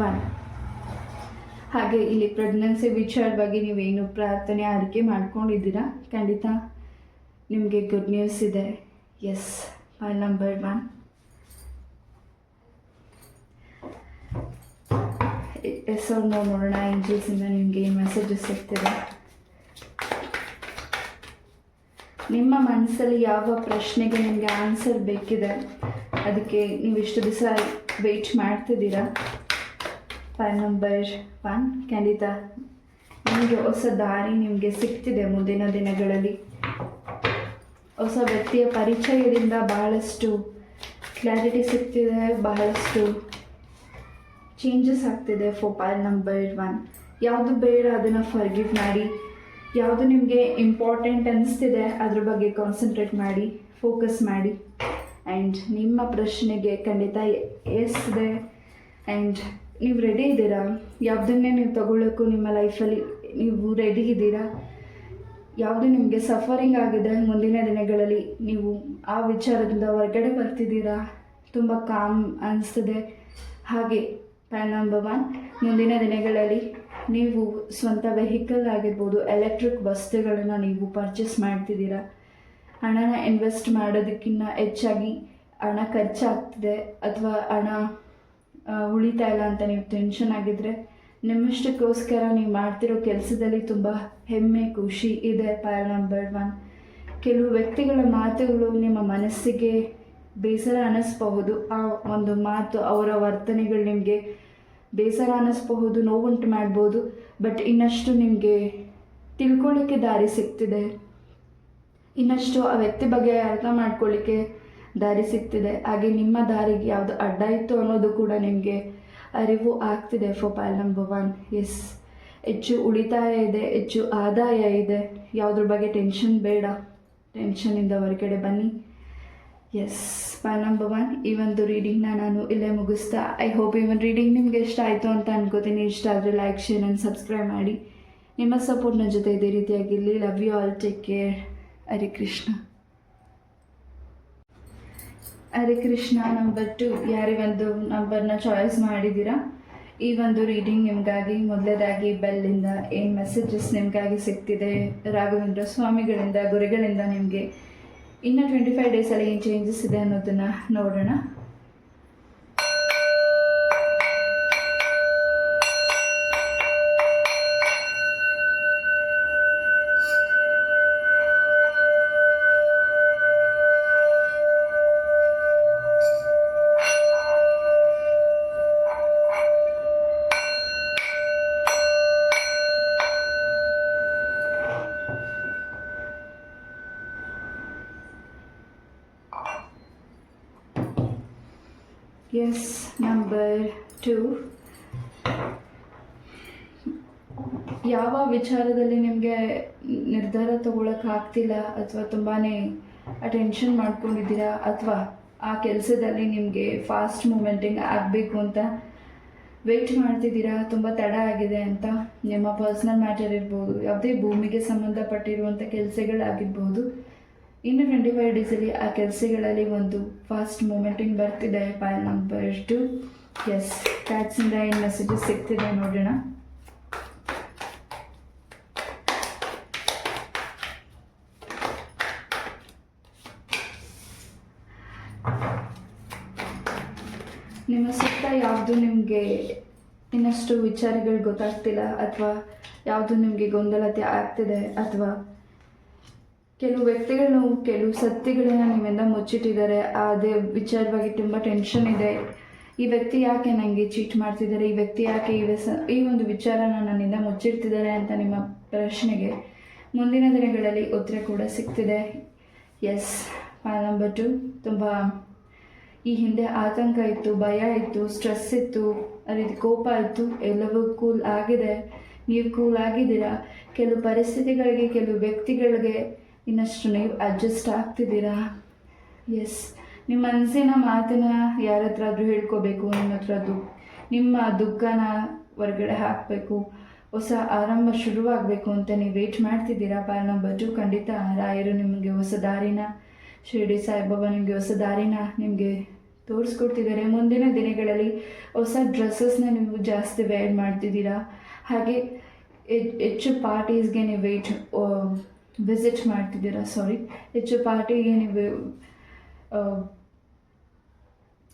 1. ಹಾಗೆ ಇಲ್ಲಿ ಪ್ರೆಗ್ನೆನ್ಸಿ ವಿಚಾರವಾಗಿ ನೀವೇನು ಪ್ರಾರ್ಥನೆ ಆರೈಕೆ ಮಾಡ್ಕೊಂಡಿದ್ದೀರಾ, ಖಂಡಿತ ನಿಮಗೆ ಗುಡ್ ನ್ಯೂಸ್ ಇದೆ. Yes, file number 1. ಎಸ್ ಅವ್ರು ನೋಡೋಣ ಏಂಜಲ್ಸಿಂದ ನಿಮಗೆ ಏನು ಮೆಸೇಜಸ್ ಸಿಗ್ತಿದೆ. ನಿಮ್ಮ ಮನಸ್ಸಲ್ಲಿ ಯಾವ ಪ್ರಶ್ನೆಗೆ ನಿಮಗೆ ಆನ್ಸರ್ ಬೇಕಿದೆ, ಅದಕ್ಕೆ ನೀವು ಇಷ್ಟು ದಿವಸ ವೆಯ್ಟ್ ಮಾಡ್ತಿದ್ದೀರಾ. File number 1. ಖಂಡಿತ ನಿಮಗೆ ಹೊಸ ದಾರಿ ನಿಮಗೆ ಸಿಗ್ತಿದೆ. ಮುಂದಿನ ದಿನಗಳಲ್ಲಿ ಹೊಸ ವ್ಯಕ್ತಿಯ ಪರಿಚಯದಿಂದ ಬಹಳಷ್ಟು ಕ್ಲಾರಿಟಿ ಸಿಗ್ತಿದೆ, ಬಹಳಷ್ಟು ಚೇಂಜಸ್ ಆಗ್ತಿದೆ. File number 1. ಯಾವುದು ಬೇಡ ಅದನ್ನು ಫರ್ಗಿವ್ ಮಾಡಿ, ಯಾವುದು ನಿಮಗೆ ಇಂಪಾರ್ಟೆಂಟ್ ಅನ್ನಿಸ್ತಿದೆ ಅದ್ರ ಬಗ್ಗೆ ಕಾನ್ಸಂಟ್ರೇಟ್ ಮಾಡಿ, ಫೋಕಸ್ ಮಾಡಿ. ಆ್ಯಂಡ್ ನಿಮ್ಮ ಪ್ರಶ್ನೆಗೆ ಖಂಡಿತ ಎಸ್ ಇದೆ. ಆ್ಯಂಡ್ ನೀವು ರೆಡಿ ಇದ್ದೀರಾ, ಯಾವುದನ್ನೇ ನೀವು ತಗೊಳ್ಳೋಕ್ಕೂ ನಿಮ್ಮ ಲೈಫಲ್ಲಿ ನೀವು ರೆಡಿ ಇದ್ದೀರಾ. ಯಾವುದು ನಿಮಗೆ ಸಫರಿಂಗ್ ಆಗಿದೆ ಮುಂದಿನ ದಿನಗಳಲ್ಲಿ ನೀವು ಆ ವಿಚಾರದಿಂದ ಹೊರಗಡೆ ಬರ್ತಿದ್ದೀರಾ, ತುಂಬ ಕಾಮ್ ಅನಿಸ್ತದೆ. ಹಾಗೆ ಫೈಲ್ ನಂಬರ್ 1. ಮುಂದಿನ ದಿನಗಳಲ್ಲಿ ನೀವು ಸ್ವಂತ ವೆಹಿಕಲ್ ಆಗಿರ್ಬೋದು, ಎಲೆಕ್ಟ್ರಿಕ್ ವಸ್ತುಗಳನ್ನು ನೀವು ಪರ್ಚೇಸ್ ಮಾಡ್ತಿದ್ದೀರಾ. ಹಣನ ಇನ್ವೆಸ್ಟ್ ಮಾಡೋದಕ್ಕಿಂತ ಹೆಚ್ಚಾಗಿ ಹಣ ಖರ್ಚಾಗ್ತಿದೆ ಅಥವಾ ಹಣ ಉಳಿತಾ ಇಲ್ಲ ಅಂತ ನೀವು ಟೆನ್ಷನ್ ಆಗಿದ್ದರೆ, ನಿಮ್ಮಷ್ಟಕ್ಕೋಸ್ಕರ ನೀವು ಮಾಡ್ತಿರೋ ಕೆಲಸದಲ್ಲಿ ತುಂಬ ಹೆಮ್ಮೆ ಖುಷಿ ಇದೆ. File number 1. ಕೆಲವು ವ್ಯಕ್ತಿಗಳ ಮಾತುಗಳು ನಿಮ್ಮ ಮನಸ್ಸಿಗೆ ಬೇಸರ ಅನ್ನಿಸ್ಬಹುದು. ಆ ಒಂದು ಮಾತು, ಅವರ ವರ್ತನೆಗಳು ನಿಮಗೆ ಬೇಸರ ಅನ್ನಿಸ್ಬಹುದು, ನೋವುಂಟು ಮಾಡ್ಬೋದು. ಬಟ್ ಇನ್ನಷ್ಟು ನಿಮಗೆ ತಿಳ್ಕೊಳ್ಳಿಕ್ಕೆ ದಾರಿ ಸಿಗ್ತಿದೆ, ಇನ್ನಷ್ಟು ಆ ವ್ಯಕ್ತಿ ಬಗ್ಗೆ ಅರ್ಥ ಮಾಡ್ಕೊಳ್ಳಿಕ್ಕೆ ದಾರಿ ಸಿಗ್ತಿದೆ. ಹಾಗೆ ನಿಮ್ಮ ದಾರಿಗೆ ಯಾವುದು ಅಡ್ಡ ಇತ್ತು ಅನ್ನೋದು ಕೂಡ ನಿಮಗೆ ಅರಿವು ಆಗ್ತಿದೆ. File number 1. ಎಸ್, ಹೆಚ್ಚು ಉಳಿತಾಯ ಇದೆ, ಹೆಚ್ಚು ಆದಾಯ ಇದೆ. ಯಾವುದ್ರ ಬಗ್ಗೆ ಟೆನ್ಷನ್ ಬೇಡ, ಟೆನ್ಷನಿಂದ ಹೊರಗಡೆ ಬನ್ನಿ. Yes, file number 1. ಈ ಒಂದು ರೀಡಿಂಗ್ನ ನಾನು ಇಲ್ಲೇ ಮುಗಿಸ್ತಾ, ಐ ಹೋಪ್ ಈ ಒಂದು ರೀಡಿಂಗ್ ನಿಮಗೆ ಇಷ್ಟ ಆಯಿತು ಅಂತ ಅನ್ಕೋತೀನಿ. ಇಷ್ಟ ಆದರೆ ಲೈಕ್, ಶೇರ್ ಆ್ಯಂಡ್ ಸಬ್ಸ್ಕ್ರೈಬ್ ಮಾಡಿ. ನಿಮ್ಮ ಸಪೋರ್ಟ್ ನನ್ನ ಜೊತೆ ಇದೇ ರೀತಿಯಾಗಿರಲಿ. Love you all, take care. Hare Krishna. Hare Krishna. Number 2 ಯಾರೇ ಒಂದು ನಂಬರ್ನ ಚಾಯ್ಸ್ ಮಾಡಿದ್ದೀರಾ, ಈ ಒಂದು ರೀಡಿಂಗ್ ನಿಮಗಾಗಿ ಮೊದಲೇದಾಗಿ ಬೆಲ್ಲಿಂದ ಏನು ಮೆಸೇಜಸ್ ನಿಮಗಾಗಿ ಸಿಗ್ತಿದೆ, ರಾಘವೇಂದ್ರ ಸ್ವಾಮಿಗಳಿಂದ, ಗುರುಗಳಿಂದ ನಿಮಗೆ ಇನ್ನು 25 ಡೇಸಲ್ಲಿ ಏನು ಚೇಂಜಸ್ ಇದೆ ಅನ್ನೋದನ್ನು ನೋಡೋಣ. Yes, number 2. ಯಾವ ವಿಚಾರದಲ್ಲಿ ನಿಮಗೆ ನಿರ್ಧಾರ ತಗೊಳ್ಳೋಕ್ಕಾಗ್ತಿಲ್ಲ ಅಥವಾ ತುಂಬಾ ಟೆನ್ಷನ್ ಮಾಡ್ಕೊಂಡಿದ್ದೀರಾ, ಅಥವಾ ಆ ಕೆಲಸದಲ್ಲಿ ನಿಮಗೆ ಫಾಸ್ಟ್ ಮೂಮೆಂಟಿಂಗ್ ಆಗಬೇಕು ಅಂತ ವೆಯ್ಟ್ ಮಾಡ್ತಿದ್ದೀರಾ, ತುಂಬ ತಡ ಆಗಿದೆ ಅಂತ. ನಿಮ್ಮ ಪರ್ಸ್ನಲ್ ಮ್ಯಾಟರ್ ಇರ್ಬೋದು, ಯಾವುದೇ ಭೂಮಿಗೆ ಸಂಬಂಧಪಟ್ಟಿರುವಂಥ ಕೆಲಸಗಳಾಗಿರ್ಬೋದು. ಇನ್ನು 25 ಡೇಸಲ್ಲಿ ಆ ಕೆಲಸಗಳಲ್ಲಿ ಒಂದು ಫಾಸ್ಟ್ ಮೂಮೆಂಟಿಂಗ್ ಬರ್ತಿದೆ. File number 2. ಎಸ್, ಕಾರ್ಡ್ಸಿಂದ ಏನು ಮೆಸೇಜಸ್ ಸಿಗ್ತಿದೆ ನೋಡೋಣ. ನಿಮ್ಮ ಸುತ್ತ ಯಾವುದು ನಿಮಗೆ ಇನ್ನಷ್ಟು ವಿಚಾರಗಳು ಗೊತ್ತಾಗ್ತಿಲ್ಲ, ಅಥವಾ ಯಾವುದು ನಿಮಗೆ ಗೊಂದಲತೆ ಆಗ್ತಿದೆ, ಅಥವಾ ಕೆಲವು ವ್ಯಕ್ತಿಗಳು ಕೆಲವು ಸತ್ಯಗಳನ್ನ ನಿಮ್ಮಿಂದ ಮುಚ್ಚಿಟ್ಟಿದ್ದಾರೆ, ಅದೇ ವಿಚಾರವಾಗಿ ತುಂಬ ಟೆನ್ಷನ್ ಇದೆ. ಈ ವ್ಯಕ್ತಿ ಯಾಕೆ ನನಗೆ ಚೀಟ್ ಮಾಡ್ತಿದ್ದಾರೆ, ಈ ವ್ಯಕ್ತಿ ಯಾಕೆ ಈ ಒಂದು ವಿಚಾರನ ನನ್ನಿಂದ ಮುಚ್ಚಿಡ್ತಿದ್ದಾರೆ ಅಂತ ನಿಮ್ಮ ಪ್ರಶ್ನೆಗೆ ಮುಂದಿನ ದಿನಗಳಲ್ಲಿ ಉತ್ತರ ಕೂಡ ಸಿಗ್ತಿದೆ. S, file number 2. ತುಂಬ ಈ ಹಿಂದೆ ಆತಂಕ ಇತ್ತು, ಭಯ ಇತ್ತು, ಸ್ಟ್ರೆಸ್ ಇತ್ತು, ಅದೇ ಕೋಪ ಇತ್ತು, ಎಲ್ಲವೂ ಕೂಲ್ ಆಗಿದೆ. ನೀವು ಕೂಲ್ ಆಗಿದ್ದೀರಾ. ಕೆಲವು ಪರಿಸ್ಥಿತಿಗಳಿಗೆ, ಕೆಲವು ವ್ಯಕ್ತಿಗಳಿಗೆ ಇನ್ನಷ್ಟು ನೀವು ಅಡ್ಜಸ್ಟ್ ಆಗ್ತಿದ್ದೀರಾ. ಎಸ್, ನಿಮ್ಮ ಮನಸ್ಸಿನ ಮಾತನ್ನ ಯಾರ ಹತ್ರ ಆದರೂ ಹೇಳ್ಕೋಬೇಕು, ನಿಮ್ಮ ದುಃಖನ ಹೊರಗಡೆ ಹಾಕಬೇಕು, ಹೊಸ ಆರಂಭ ಶುರುವಾಗಬೇಕು ಅಂತ ನೀವು ವೇಟ್ ಮಾಡ್ತಿದ್ದೀರಾ. File number 2. ಖಂಡಿತ ರಾಯರು ನಿಮಗೆ ಹೊಸ ದಾರಿನ, ಶಿರಡಿ ಸಾಯಿಬಾಬಾ ನಿಮಗೆ ಹೊಸ ದಾರಿನ ನಿಮಗೆ ತೋರಿಸ್ಕೊಡ್ತಿದ್ದಾರೆ. ಮುಂದಿನ ದಿನಗಳಲ್ಲಿ ಹೊಸ ಡ್ರೆಸ್ಸಸ್ನ ನೀವು ಜಾಸ್ತಿ ವೇರ್ ಮಾಡ್ತಿದ್ದೀರಾ. ಹಾಗೆ ಹೆಚ್ಚು ಪಾರ್ಟೀಸ್ಗೆ ನೀವು ವಿಸಿಟ್ ಮಾಡ್ತಿದ್ದೀರಾ, ಹೆಚ್ಚು ಪಾರ್ಟಿಗೆ ನೀವು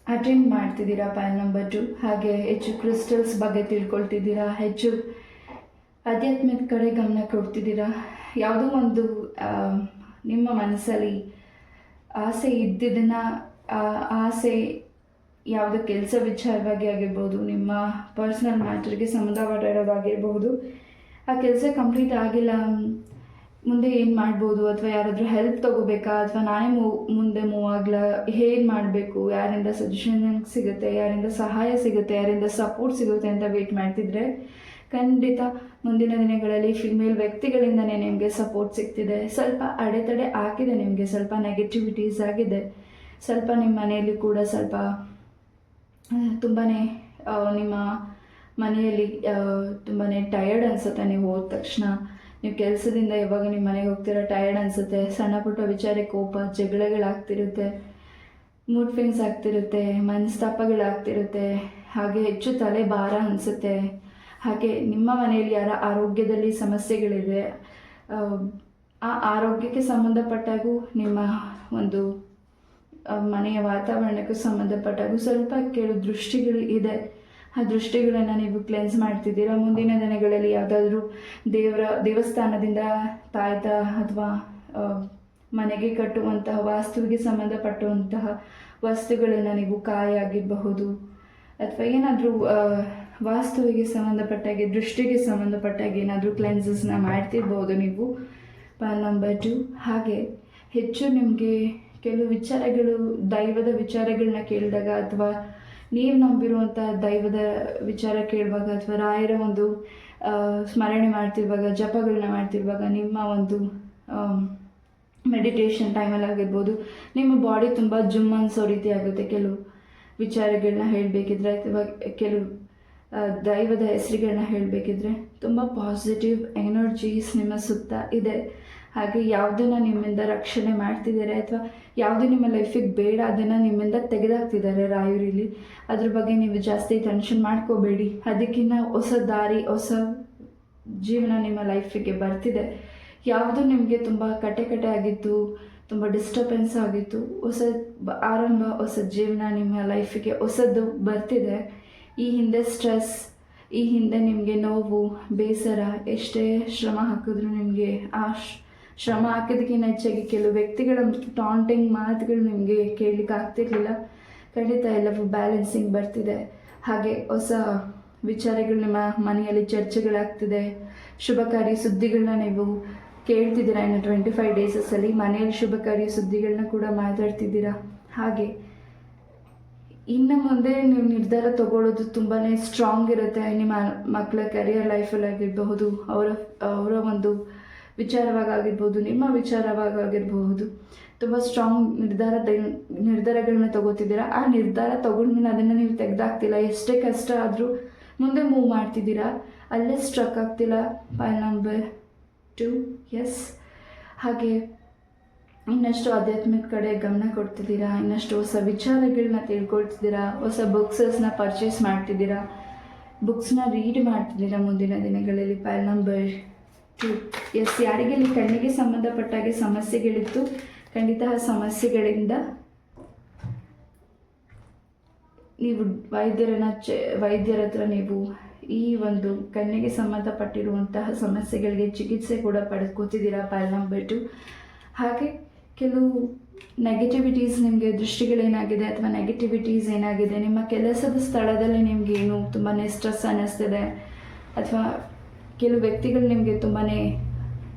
ಅಟೆಂಡ್ ಮಾಡ್ತಿದ್ದೀರಾ ಪಾಯಿಂಟ್ ನಂಬರ್ 2. ಹಾಗೆ ಹೆಚ್ಚು ಕ್ರಿಸ್ಟಲ್ಸ್ ಬಗ್ಗೆ ತಿಳ್ಕೊಳ್ತಿದ್ದೀರಾ, ಹೆಚ್ಚು ಆಧ್ಯಾತ್ಮದ ಕಡೆ ಗಮನ ಕೊಡ್ತಿದ್ದೀರಾ. ಯಾವುದೋ ಒಂದು ನಿಮ್ಮ ಮನಸ್ಸಲ್ಲಿ ಆಸೆ ಇದ್ದಿದ್ದನ್ನು ಆಸೆ ಯಾವುದೋ ಕೆಲಸ ವಿಚಾರವಾಗಿ ಆಗಿರ್ಬೋದು, ನಿಮ್ಮ ಪರ್ಸ್ನಲ್ ಮ್ಯಾಟರ್ಗೆ ಸಂಬಂಧಪಟ್ಟಿರೋದಾಗಿರ್ಬೋದು, ಆ ಕೆಲಸ ಕಂಪ್ಲೀಟ್ ಆಗಿಲ್ಲ, ಮುಂದೆ ಏನು ಮಾಡ್ಬೋದು, ಅಥವಾ ಯಾರಾದರೂ ಹೆಲ್ಪ್ ತೊಗೋಬೇಕಾ, ಅಥವಾ ನಾನೇ ಮುಂದೆ ಮೂವ್ ಆಗಲ್ಲ, ಏನು ಮಾಡಬೇಕು, ಯಾರಿಂದ ಸಜೆಷನ್ ಸಿಗುತ್ತೆ, ಯಾರಿಂದ ಸಹಾಯ ಸಿಗುತ್ತೆ, ಯಾರಿಂದ ಸಪೋರ್ಟ್ ಸಿಗುತ್ತೆ ಅಂತ ವೆಯ್ಟ್ ಮಾಡ್ತಿದ್ರೆ ಖಂಡಿತ ಮುಂದಿನ ದಿನಗಳಲ್ಲಿ ಫಿಮೇಲ್ ವ್ಯಕ್ತಿಗಳಿಂದನೇ ನಿಮಗೆ ಸಪೋರ್ಟ್ ಸಿಗ್ತಿದೆ. ಸ್ವಲ್ಪ ಅಡೆತಡೆ ಆಗಿದೆ, ನಿಮಗೆ ಸ್ವಲ್ಪ ನೆಗೆಟಿವಿಟೀಸ್ ಆಗಿದೆ, ಸ್ವಲ್ಪ ನಿಮ್ಮ ಮನೆಯಲ್ಲಿ ಕೂಡ ಸ್ವಲ್ಪ ತುಂಬಾ ನಿಮ್ಮ ಮನೆಯಲ್ಲಿ ತುಂಬಾ ಟಯರ್ಡ್ ಅನಿಸುತ್ತೆ. ನೀವು ಹೋದ ತಕ್ಷಣ ನೀವು ಕೆಲಸದಿಂದ ಯಾವಾಗ ನಿಮ್ಮ ಮನೆಗೆ ಹೋಗ್ತೀರಾ ಟಯರ್ಡ್ ಅನಿಸುತ್ತೆ, ಸಣ್ಣ ಪುಟ್ಟ ವಿಚಾರಕ್ಕೆ ಕೋಪ ಜಗಳಗಳಾಗ್ತಿರುತ್ತೆ, ಮೂಡ್ ಸ್ವಿಂಗ್ಸ್ ಆಗ್ತಿರುತ್ತೆ, ಮನಸ್ತಾಪಗಳಾಗ್ತಿರುತ್ತೆ, ಹಾಗೆ ಹೆಚ್ಚು ತಲೆ ಭಾರ ಅನಿಸುತ್ತೆ. ಹಾಗೆ ನಿಮ್ಮ ಮನೆಯಲ್ಲಿ ಯಾರ ಆರೋಗ್ಯದಲ್ಲಿ ಸಮಸ್ಯೆಗಳಿದೆ, ಆ ಆರೋಗ್ಯಕ್ಕೆ ಸಂಬಂಧಪಟ್ಟಾಗೂ ನಿಮ್ಮ ಒಂದು ಮನೆಯ ವಾತಾವರಣಕ್ಕೂ ಸಂಬಂಧಪಟ್ಟಾಗೂ ಸ್ವಲ್ಪ ಕೆಲವು ದೃಷ್ಟಿಗಳು ಇದೆ. ಆ ದೃಷ್ಟಿಗಳನ್ನು ನೀವು ಕ್ಲೆನ್ಸ್ ಮಾಡ್ತಿದ್ದೀರಾ. ಮುಂದಿನ ದಿನಗಳಲ್ಲಿ ಯಾವುದಾದ್ರೂ ದೇವಸ್ಥಾನದಿಂದ ತಾಯ್ತ ಅಥವಾ ಮನೆಗೆ ಕಟ್ಟುವಂತಹ ವಾಸ್ತುವಿಗೆ ಸಂಬಂಧಪಟ್ಟುವಂತಹ ವಸ್ತುಗಳನ್ನು ನೀವು ಕಾಯಿ ಆಗಿರಬಹುದು, ಅಥವಾ ಏನಾದರೂ ವಾಸ್ತುವಿಗೆ ಸಂಬಂಧಪಟ್ಟಾಗೆ ದೃಷ್ಟಿಗೆ ಸಂಬಂಧಪಟ್ಟಾಗೆ ಏನಾದರೂ ಕ್ಲೆನ್ಸಸ್ನ ಮಾಡ್ತಿರ್ಬೋದು ನೀವು ಪಾಯಿಂಟ್ ನಂಬರ್ 2. ಹಾಗೆ ಹೆಚ್ಚು ನಿಮಗೆ ಕೆಲವು ವಿಚಾರಗಳು ದೈವದ ವಿಚಾರಗಳನ್ನ ಕೇಳಿದಾಗ, ಅಥವಾ ನೀವು ನಂಬಿರುವಂಥ ದೈವದ ವಿಚಾರ ಕೇಳುವಾಗ, ಅಥವಾ ರಾಯರ ಒಂದು ಸ್ಮರಣೆ ಮಾಡ್ತಿರುವಾಗ, ಜಪಗಳನ್ನ ಮಾಡ್ತಿರುವಾಗ, ನಿಮ್ಮ ಒಂದು ಮೆಡಿಟೇಷನ್ ಟೈಮಲ್ಲಿ ಆಗಿರ್ಬೋದು, ನಿಮ್ಮ ಬಾಡಿ ತುಂಬ ಜುಮ್ ಅನ್ಸೋ ರೀತಿ ಆಗುತ್ತೆ. ಕೆಲವು ವಿಚಾರಗಳನ್ನ ಹೇಳಬೇಕಿದ್ರೆ, ಅಥವಾ ಕೆಲವು ದೈವದ ಹೆಸರುಗಳನ್ನ ಹೇಳಬೇಕಿದ್ರೆ ತುಂಬ ಪಾಸಿಟಿವ್ ಎನರ್ಜೀಸ್ ನಿಮ್ಮ ಸುತ್ತ ಇದೆ. ಹಾಗೆ ಯಾವುದನ್ನು ನಿಮ್ಮಿಂದ ರಕ್ಷಣೆ ಮಾಡ್ತಿದ್ದಾರೆ, ಅಥವಾ ಯಾವುದು ನಿಮ್ಮ ಲೈಫಿಗೆ ಬೇಡ ಅದನ್ನು ನಿಮ್ಮಿಂದ ತೆಗೆದಾಕ್ತಿದ್ದಾರೆ ರಾಯರಿಲಿ. ಅದ್ರ ಬಗ್ಗೆ ನೀವು ಜಾಸ್ತಿ ಟೆನ್ಷನ್ ಮಾಡ್ಕೋಬೇಡಿ. ಅದಕ್ಕಿಂತ ಹೊಸ ದಾರಿ, ಹೊಸ ಜೀವನ ನಿಮ್ಮ ಲೈಫಿಗೆ ಬರ್ತಿದೆ. ಯಾವುದು ನಿಮಗೆ ತುಂಬ ಕಟೆ ಆಗಿತ್ತು, ತುಂಬ ಡಿಸ್ಟರ್ಬೆನ್ಸ್ ಆಗಿತ್ತು, ಹೊಸ ಆರಂಭ, ಹೊಸ ಜೀವನ ನಿಮ್ಮ ಲೈಫಿಗೆ ಹೊಸದು ಬರ್ತಿದೆ. ಈ ಹಿಂದೆ ಸ್ಟ್ರೆಸ್, ಈ ಹಿಂದೆ ನಿಮಗೆ ನೋವು, ಬೇಸರ, ಎಷ್ಟೇ ಶ್ರಮ ಹಾಕಿದ್ರು ನಿಮಗೆ ಆ ಶ್ರಮ ಹಾಕೋದಕ್ಕಿಂತ ಹೆಚ್ಚಾಗಿ ಕೆಲವು ವ್ಯಕ್ತಿಗಳ ಟಾಂಟಿಂಗ್ ಮಾತುಗಳು ನಿಮಗೆ ಕೇಳಲಿಕ್ಕೆ ಆಗ್ತಿರ್ಲಿಲ್ಲ. ಖಂಡಿತ ಎಲ್ಲವೂ ಬ್ಯಾಲೆನ್ಸಿಂಗ್ ಬರ್ತಿದೆ. ಹಾಗೆ ಹೊಸ ವಿಚಾರಗಳು ನಿಮ್ಮ ಮನೆಯಲ್ಲಿ ಚರ್ಚೆಗಳಾಗ್ತಿದೆ. ಶುಭಕಾರಿ ಸುದ್ದಿಗಳನ್ನ ನೀವು ಕೇಳ್ತಿದ್ದೀರಾ. ಇನ್ನು 25 ಡೇಸಲ್ಲಿ ಮನೆಯಲ್ಲಿ ಶುಭಕಾರಿ ಸುದ್ದಿಗಳನ್ನ ಕೂಡ ಮಾತಾಡ್ತಿದ್ದೀರಾ. ಹಾಗೆ ಇನ್ನು ಮುಂದೆ ನೀವು ನಿರ್ಧಾರ ತಗೊಳ್ಳೋದು ತುಂಬಾ ಸ್ಟ್ರಾಂಗ್ ಇರುತ್ತೆ. ನಿಮ್ಮ ಮಕ್ಕಳ ಕರಿಯರ್ ಲೈಫಲ್ಲಿ ಆಗಿರಬಹುದು, ಅವರ ಒಂದು ವಿಚಾರವಾಗಿರ್ಬೋದು, ನಿಮ್ಮ ವಿಚಾರವಾಗಿರಬಹುದು, ತುಂಬ ಸ್ಟ್ರಾಂಗ್ ನಿರ್ಧಾರಗಳನ್ನ ತಗೋತಿದ್ದೀರಾ. ಆ ನಿರ್ಧಾರ ತಗೊಂಡ್ಮೇಲೆ ಅದನ್ನು ನೀವು ತೆಗೆದಾಕ್ತಿಲ್ಲ. ಎಷ್ಟೇ ಕಷ್ಟ ಆದರೂ ಮುಂದೆ ಮೂವ್ ಮಾಡ್ತಿದ್ದೀರಾ, ಅಲ್ಲೇ ಸ್ಟ್ರಕ್ ಆಗ್ತಿಲ್ಲ. Point number 2, yes. ಹಾಗೆ ಇನ್ನಷ್ಟು ಆಧ್ಯಾತ್ಮಿಕ ಕಡೆ ಗಮನ ಕೊಡ್ತಿದ್ದೀರಾ, ಇನ್ನಷ್ಟು ಹೊಸ ವಿಚಾರಗಳನ್ನ ತಿಳ್ಕೊಳ್ತಿದ್ದೀರಾ, ಹೊಸ ಬುಕ್ಸಸ್ನ ಪರ್ಚೇಸ್ ಮಾಡ್ತಿದ್ದೀರಾ, ಬುಕ್ಸ್ನ ರೀಡ್ ಮಾಡ್ತಿದ್ದೀರಾ ಮುಂದಿನ ದಿನಗಳಲ್ಲಿ. Point number 2, yes. ಯಾರಿಗೆ ಇಲ್ಲಿ ಕಣ್ಣಿಗೆ ಸಂಬಂಧಪಟ್ಟಾಗೆ ಸಮಸ್ಯೆಗಳಿತ್ತು, ಖಂಡಿತ ಆ ಸಮಸ್ಯೆಗಳಿಂದ ನೀವು ವೈದ್ಯರ ಹತ್ರ ನೀವು ಈ ಒಂದು ಕಣ್ಣಿಗೆ ಸಂಬಂಧಪಟ್ಟಿರುವಂತಹ ಸಮಸ್ಯೆಗಳಿಗೆ ಚಿಕಿತ್ಸೆ ಕೂಡ ಪಡೆದುಕೊತಿದ್ದೀರಾ. Point number 2. ಹಾಗೆ ಕೆಲವು ನೆಗೆಟಿವಿಟೀಸ್, ನಿಮಗೆ ದೃಷ್ಟಿಗಳೇನಾಗಿದೆ ಅಥವಾ ನೆಗೆಟಿವಿಟೀಸ್ ಏನಾಗಿದೆ, ನಿಮ್ಮ ಕೆಲಸದ ಸ್ಥಳದಲ್ಲಿ ನಿಮಗೇನು ತುಂಬಾ ಸ್ಟ್ರೆಸ್ ಅನ್ನಿಸ್ತಿದೆ, ಅಥವಾ ಕೆಲವು ವ್ಯಕ್ತಿಗಳು ನಿಮಗೆ ತುಂಬಾ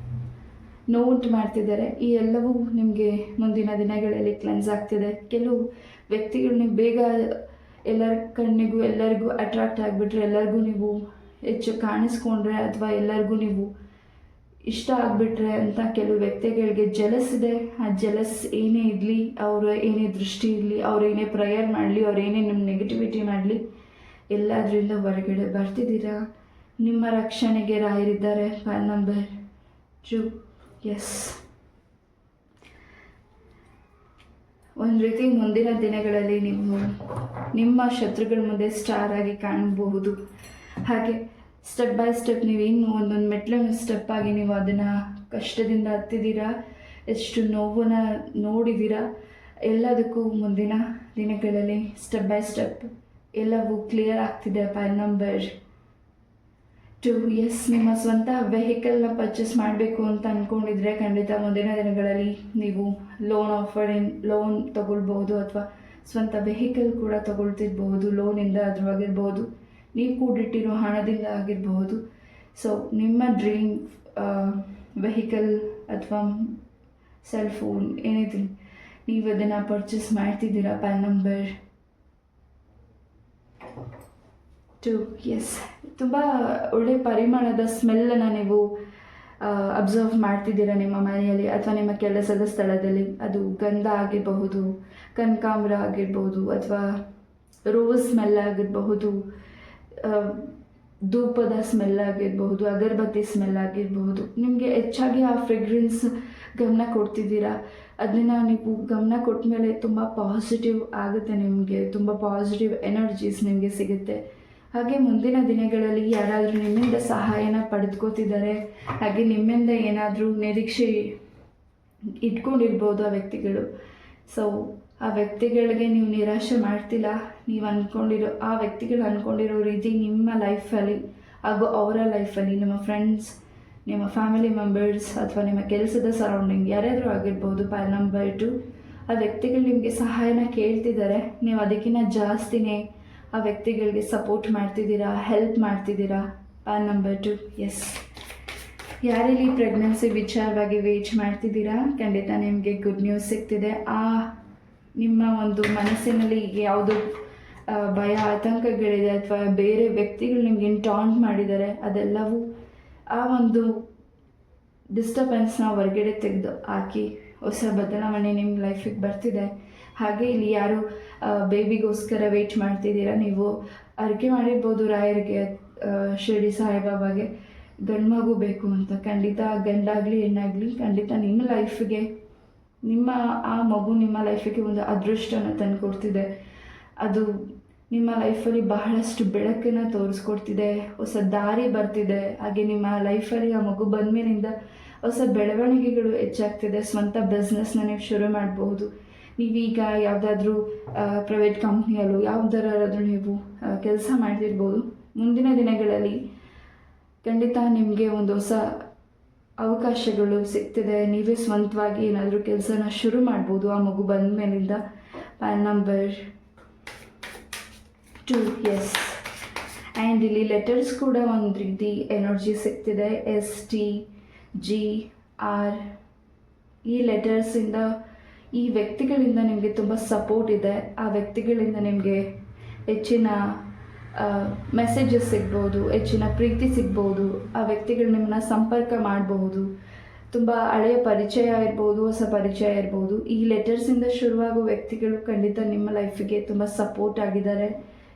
ನೋವುಂಟು ಮಾಡ್ತಿದ್ದಾರೆ, ಈ ಎಲ್ಲವೂ ನಿಮಗೆ ಮುಂದಿನ ದಿನಗಳಲ್ಲಿ ಕ್ಲೆನ್ಸ್ ಆಗ್ತಿದೆ. ಕೆಲವು ವ್ಯಕ್ತಿಗಳು ನೀವು ಬೇಗ ಎಲ್ಲರ ಕಣ್ಣಿಗೂ ಎಲ್ಲರಿಗೂ ಅಟ್ರಾಕ್ಟ್ ಆಗಿಬಿಟ್ರೆ, ಎಲ್ಲರಿಗೂ ನೀವು ಹೆಚ್ಚು ಕಾಣಿಸ್ಕೊಂಡ್ರೆ, ಅಥವಾ ಎಲ್ಲರಿಗೂ ನೀವು ಇಷ್ಟ ಆಗಿಬಿಟ್ರೆ ಅಂತ ಕೆಲವು ವ್ಯಕ್ತಿಗಳಿಗೆ ಜಲಸ್ ಇದೆ. ಆ ಜಲಸ್ ಏನೇ ಇರಲಿ, ಅವರ ಏನೇ ದೃಷ್ಟಿ ಇರಲಿ, ಅವ್ರು ಏನೇ ಪ್ರೇಯರ್ ಮಾಡಲಿ, ಅವ್ರು ಏನೇ ನಿಮ್ಮ ನೆಗೆಟಿವಿಟಿ ಮಾಡಲಿ, ಎಲ್ಲದರಿಂದ ಹೊರಗಡೆ ಬರ್ತಿದ್ದೀರಾ. ನಿಮ್ಮ ರಕ್ಷಣೆಗೆ ರಾಯರಿದ್ದಾರೆ. Point number 2, S. ಒಂದು ರೀತಿ ಮುಂದಿನ ದಿನಗಳಲ್ಲಿ ನೀವು ನಿಮ್ಮ ಶತ್ರುಗಳ ಮುಂದೆ ಸ್ಟಾರ್ ಆಗಿ ಕಾಣಬಹುದು. ಹಾಗೆ ಸ್ಟೆಪ್ ಬೈ ಸ್ಟೆಪ್ ನೀವೇನು ಒಂದೊಂದು ಮೆಟ್ಲನ್ನು ಸ್ಟೆಪ್ ಆಗಿ ನೀವು ಅದನ್ನು ಕಷ್ಟದಿಂದ ಹತ್ತಿದ್ದೀರಾ, ಎಷ್ಟು ನೋವನ್ನು ನೋಡಿದ್ದೀರಾ, ಎಲ್ಲದಕ್ಕೂ ಮುಂದಿನ ದಿನಗಳಲ್ಲಿ ಸ್ಟೆಪ್ ಬೈ ಸ್ಟೆಪ್ ಎಲ್ಲವೂ ಕ್ಲಿಯರ್ ಆಗ್ತಿದೆ. File number 2. ಎಸ್, ನಿಮ್ಮ ಸ್ವಂತ ವೆಹಿಕಲ್ನ ಪರ್ಚೇಸ್ ಮಾಡಬೇಕು ಅಂತ ಅಂದ್ಕೊಂಡಿದ್ರೆ ಖಂಡಿತ ಮುಂದಿನ ದಿನಗಳಲ್ಲಿ ನೀವು ಲೋನ್ ತಗೊಳ್ಬೋದು, ಅಥವಾ ಸ್ವಂತ ವೆಹಿಕಲ್ ಕೂಡ ತಗೊಳ್ತಿರ್ಬೋದು. ಲೋನಿಂದ ಆಗಿರ್ಬೋದು, ನೀವು ಕೂಡಿಟ್ಟಿರೋ ಹಣದಿಂದ ಆಗಿರಬಹುದು. ಸೊ ನಿಮ್ಮ ಡ್ರೀಮ್ ವೆಹಿಕಲ್ ಅಥವಾ ಸೆಲ್ ಫೋನ್ ಎನಿಥಿಂಗ್ ನೀವು ಅದನ್ನು ಪರ್ಚೇಸ್ ಮಾಡ್ತಿದ್ದೀರಾ. File number 2. ಎಸ್, ತುಂಬ ಒಳ್ಳೆಯ ಪರಿಮಾಣದ ಸ್ಮೆಲ್ಲನ್ನು ನೀವು ಅಬ್ಸರ್ವ್ ಮಾಡ್ತಿದ್ದೀರಾ ನಿಮ್ಮ ಮನೆಯಲ್ಲಿ ಅಥವಾ ನಿಮ್ಮ ಕೆಲಸದ ಸ್ಥಳದಲ್ಲಿ. ಅದು ಗಂಧ ಆಗಿರಬಹುದು, ಕನಕಾಂಬರ ಆಗಿರ್ಬೋದು, ಅಥವಾ ರೋಸ್ ಸ್ಮೆಲ್ ಆಗಿರಬಹುದು, ಧೂಪದ ಸ್ಮೆಲ್ ಆಗಿರಬಹುದು, ಅಗರಬತ್ತಿ ಸ್ಮೆಲ್ ಆಗಿರಬಹುದು. ನಿಮಗೆ ಹೆಚ್ಚಾಗಿ ಆ ಫ್ರೆಗ್ರೆನ್ಸ್ ಗಮನ ಕೊಡ್ತಿದ್ದೀರಾ. ಅದನ್ನು ನೀವು ಗಮನ ಕೊಟ್ಟ ಮೇಲೆ ತುಂಬ ಪಾಸಿಟಿವ್ ಆಗುತ್ತೆ, ನಿಮಗೆ ತುಂಬ ಪಾಸಿಟಿವ್ ಎನರ್ಜೀಸ್ ನಿಮಗೆ ಸಿಗುತ್ತೆ. ಹಾಗೆ ಮುಂದಿನ ದಿನಗಳಲ್ಲಿ ಯಾರಾದರೂ ನಿಮ್ಮಿಂದ ಸಹಾಯನ ಪಡೆದುಕೋತಿದ್ದಾರೆ, ಹಾಗೆ ನಿಮ್ಮಿಂದ ಏನಾದರೂ ನಿರೀಕ್ಷೆ ಇಟ್ಕೊಂಡಿರ್ಬೋದು ಆ ವ್ಯಕ್ತಿಗಳು. ಸೊ ಆ ವ್ಯಕ್ತಿಗಳಿಗೆ ನೀವು ನಿರಾಶೆ ಮಾಡ್ತಿಲ್ಲ. ನೀವು ಆ ವ್ಯಕ್ತಿಗಳು ಅಂದ್ಕೊಂಡಿರೋ ರೀತಿ ನಿಮ್ಮ ಲೈಫಲ್ಲಿ ಹಾಗೂ ಅವರ ಲೈಫಲ್ಲಿ, ನಿಮ್ಮ ಫ್ರೆಂಡ್ಸ್, ನಿಮ್ಮ ಫ್ಯಾಮಿಲಿ ಮೆಂಬರ್ಸ್ ಅಥವಾ ನಿಮ್ಮ ಕೆಲಸದ ಸರೌಂಡಿಂಗ್ ಯಾರಾದರೂ ಆಗಿರ್ಬೋದು. ಫೈಲ್ ನಂಬರ್ 2, ಆ ವ್ಯಕ್ತಿಗಳು ನಿಮಗೆ ಸಹಾಯನ ಕೇಳ್ತಿದ್ದಾರೆ, ನೀವು ಅದಕ್ಕಿಂತ ಜಾಸ್ತಿನೇ ಆ ವ್ಯಕ್ತಿಗಳಿಗೆ ಸಪೋರ್ಟ್ ಮಾಡ್ತಿದ್ದೀರಾ, ಹೆಲ್ಪ್ ಮಾಡ್ತಿದ್ದೀರಾ. File number 2. ಎಸ್, ಯಾರಲ್ಲಿ ಪ್ರೆಗ್ನೆನ್ಸಿ ವಿಚಾರವಾಗಿ ವೇಟ್ ಮಾಡ್ತಿದ್ದೀರಾ ಖಂಡಿತ ನಿಮಗೆ ಗುಡ್ ನ್ಯೂಸ್ ಸಿಗ್ತಿದೆ. ನಿಮ್ಮ ಒಂದು ಮನಸ್ಸಿನಲ್ಲಿ ಯಾವುದು ಭಯ ಆತಂಕಗಳಿದೆ ಅಥವಾ ಬೇರೆ ವ್ಯಕ್ತಿಗಳು ನಿಮಗೆ ಟಾಂಟ್ ಮಾಡಿದ್ದಾರೆ, ಅದೆಲ್ಲವೂ ಆ ಒಂದು ಡಿಸ್ಟರ್ಬೆನ್ಸ್ನ ಹೊರಗಡೆ ತೆಗೆದು ಹಾಕಿ ಹೊಸ ಬದಲಾವಣೆ ನಿಮ್ಮ ಲೈಫಿಗೆ ಬರ್ತಿದೆ. ಹಾಗೆ ಇಲ್ಲಿ ಯಾರು ಬೇಬಿಗೋಸ್ಕರ ವೆಯ್ಟ್ ಮಾಡ್ತಿದ್ದೀರಾ, ನೀವು ಅರಿಕೆ ಮಾಡಿರ್ಬೋದು ರಾಯರಿಗೆ, ಶಿರ್ಡಿ ಸಾಯಿಬಾಬಾಗೆ ಗಂಡು ಮಗು ಬೇಕು ಅಂತ. ಖಂಡಿತ ಗಂಡಾಗಲಿ ಹೆಣ್ಣಾಗಲಿ ಖಂಡಿತ ನಿಮ್ಮ ಲೈಫಿಗೆ ಆ ಮಗು ನಿಮ್ಮ ಲೈಫಿಗೆ ಒಂದು ಅದೃಷ್ಟನ ತಂದುಕೊಡ್ತಿದೆ. ಅದು ನಿಮ್ಮ ಲೈಫಲ್ಲಿ ಬಹಳಷ್ಟು ಬೆಳಕನ್ನು ತೋರಿಸ್ಕೊಡ್ತಿದೆ, ಹೊಸ ದಾರಿ ಬರ್ತಿದೆ. ಹಾಗೆ ನಿಮ್ಮ ಲೈಫಲ್ಲಿ ಆ ಮಗು ಬಂದ ಮೇಲಿಂದ ಹೊಸ ಬೆಳವಣಿಗೆಗಳು ಹೆಚ್ಚಾಗ್ತಿದೆ. ಸ್ವಂತ ಬಿಸ್ನೆಸ್ನ ನೀವು ಶುರು ಮಾಡ್ಬೋದು. ನೀವೀಗ ಯಾವುದಾದ್ರೂ ಪ್ರೈವೇಟ್ ಕಂಪ್ನಿಯಲ್ಲೂ ಯಾವುದರಾದ್ರೂ ನೀವು ಕೆಲಸ ಮಾಡ್ತಿರ್ಬೋದು. ಮುಂದಿನ ದಿನಗಳಲ್ಲಿ ಖಂಡಿತ ನಿಮಗೆ ಒಂದು ಹೊಸ ಅವಕಾಶಗಳು ಸಿಗ್ತಿದೆ. ನೀವೇ ಸ್ವಂತವಾಗಿ ಏನಾದರೂ ಕೆಲಸನ ಶುರು ಮಾಡ್ಬೋದು ಆ ಮಗು ಬಂದ ಮೇಲಿಂದ. File number 2. ಎಸ್, ಆ್ಯಂಡ್ ಇಲ್ಲಿ ಲೆಟರ್ಸ್ ಕೂಡ ಒಂದು ರೀತಿ ಎನರ್ಜಿ ಸಿಗ್ತಿದೆ. STGR ಈ ಲೆಟರ್ಸಿಂದ ಈ ವ್ಯಕ್ತಿಗಳಿಂದ ನಿಮಗೆ ತುಂಬ ಸಪೋರ್ಟ್ ಇದೆ. ಆ ವ್ಯಕ್ತಿಗಳಿಂದ ನಿಮಗೆ ಹೆಚ್ಚಿನ ಮೆಸೇಜಸ್ ಸಿಗ್ಬೋದು, ಹೆಚ್ಚಿನ ಪ್ರೀತಿ ಸಿಗ್ಬೋದು. ಆ ವ್ಯಕ್ತಿಗಳು ನಿಮ್ಮನ್ನ ಸಂಪರ್ಕ ಮಾಡಬಹುದು. ತುಂಬ ಹಳೆಯ ಪರಿಚಯ ಇರ್ಬೋದು, ಹೊಸ ಪರಿಚಯ ಇರ್ಬೋದು. ಈ ಲೆಟರ್ಸಿಂದ ಶುರುವಾಗೋ ವ್ಯಕ್ತಿಗಳು ಖಂಡಿತ ನಿಮ್ಮ ಲೈಫಿಗೆ ತುಂಬ ಸಪೋರ್ಟ್ ಆಗಿದ್ದಾರೆ.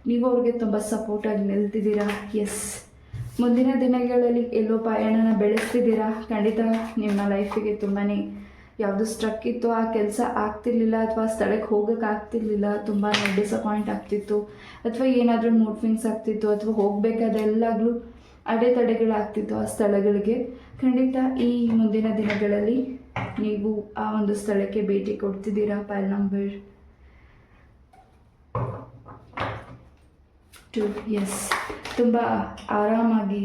ನೀವು ಅವ್ರಿಗೆ ತುಂಬ ಸಪೋರ್ಟಾಗಿ ನಿಲ್ತಿದ್ದೀರಾ. ಎಸ್, ಮುಂದಿನ ದಿನಗಳಲ್ಲಿ ಎಲ್ಲೋ ಪಯಣನ ಬೆಳೆಸ್ತಿದ್ದೀರಾ. ಖಂಡಿತ ನಿಮ್ಮ ಲೈಫಿಗೆ ತುಂಬಾ ಯಾವುದು ಸ್ಟ್ರಕ್ ಇತ್ತು, ಆ ಕೆಲಸ ಆಗ್ತಿರ್ಲಿಲ್ಲ ಅಥವಾ ಸ್ಥಳಕ್ಕೆ ಹೋಗೋಕ್ಕಾಗ್ತಿರ್ಲಿಲ್ಲ, ತುಂಬಾ ಡಿಸಪಾಯಿಂಟ್ ಆಗ್ತಿತ್ತು, ಅಥವಾ ಏನಾದರೂ ಮೂಡ್ ಸ್ವಿಂಗ್ಸ್ ಆಗ್ತಿತ್ತು, ಅಥವಾ ಹೋಗಬೇಕಾದೆಲ್ಲಾಗಲೂ ಅಡೆತಡೆಗಳಾಗ್ತಿತ್ತು ಆ ಸ್ಥಳಗಳಿಗೆ. ಖಂಡಿತ ಈ ಮುಂದಿನ ದಿನಗಳಲ್ಲಿ ನೀವು ಆ ಒಂದು ಸ್ಥಳಕ್ಕೆ ಭೇಟಿ ಕೊಡ್ತಿದ್ದೀರಾ. File number 2. ಎಸ್, ತುಂಬ ಆರಾಮಾಗಿ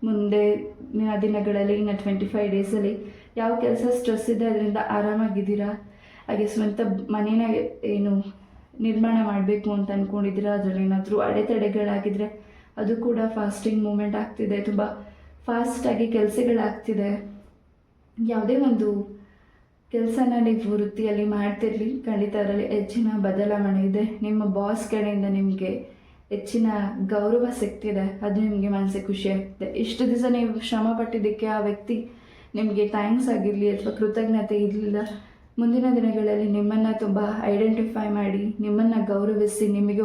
ಮುಂದಿನ ದಿನಗಳಲ್ಲಿ ಇನ್ನು 25 ಡೇಸಲ್ಲಿ ಯಾವ ಕೆಲಸ ಸ್ಟ್ರೆಸ್ ಇದೆ ಅದರಿಂದ ಆರಾಮಾಗಿದ್ದೀರಾ. ಹಾಗೆ ಸ್ವಂತ ಮನೇನ ಏನು ನಿರ್ಮಾಣ ಮಾಡಬೇಕು ಅಂತ ಅಂದ್ಕೊಂಡಿದ್ದೀರಾ, ಅದರಲ್ಲಿ ಏನಾದರೂ ಅಡೆತಡೆಗಳಾಗಿದ್ದರೆ ಅದು ಕೂಡ ಫಾಸ್ಟಿಂಗ್ ಮೂಮೆಂಟ್ ಆಗ್ತಿದೆ. ತುಂಬ ಫಾಸ್ಟಾಗಿ ಕೆಲಸಗಳಾಗ್ತಿದೆ. ಯಾವುದೇ ಒಂದು ಕೆಲಸನ ನೀವು ವೃತ್ತಿಯಲ್ಲಿ ಮಾಡ್ತಿರಲಿ, ಖಂಡಿತ ಅದರಲ್ಲಿ ಹೆಚ್ಚಿನ ಬದಲಾವಣೆ ಇದೆ. ನಿಮ್ಮ ಬಾಸ್ ಕಡೆಯಿಂದ ನಿಮಗೆ ಹೆಚ್ಚಿನ ಗೌರವ ಸಿಗ್ತಿದೆ. ಅದು ನಿಮಗೆ ಮನಸ್ಸಿಗೆ ಖುಷಿ ಆಗ್ತಿದೆ. ಇಷ್ಟು ದಿವಸ ನೀವು ಶ್ರಮ ಪಟ್ಟಿದ್ದಕ್ಕೆ ಆ ವ್ಯಕ್ತಿ ನಿಮಗೆ ಥ್ಯಾಂಕ್ಸ್ ಆಗಿರಲಿ ಅಥವಾ ಕೃತಜ್ಞತೆ ಇರಲಿಲ್ಲ. ಮುಂದಿನ ದಿನಗಳಲ್ಲಿ ನಿಮ್ಮನ್ನು ತುಂಬ ಐಡೆಂಟಿಫೈ ಮಾಡಿ, ನಿಮ್ಮನ್ನು ಗೌರವಿಸಿ, ನಿಮಗೆ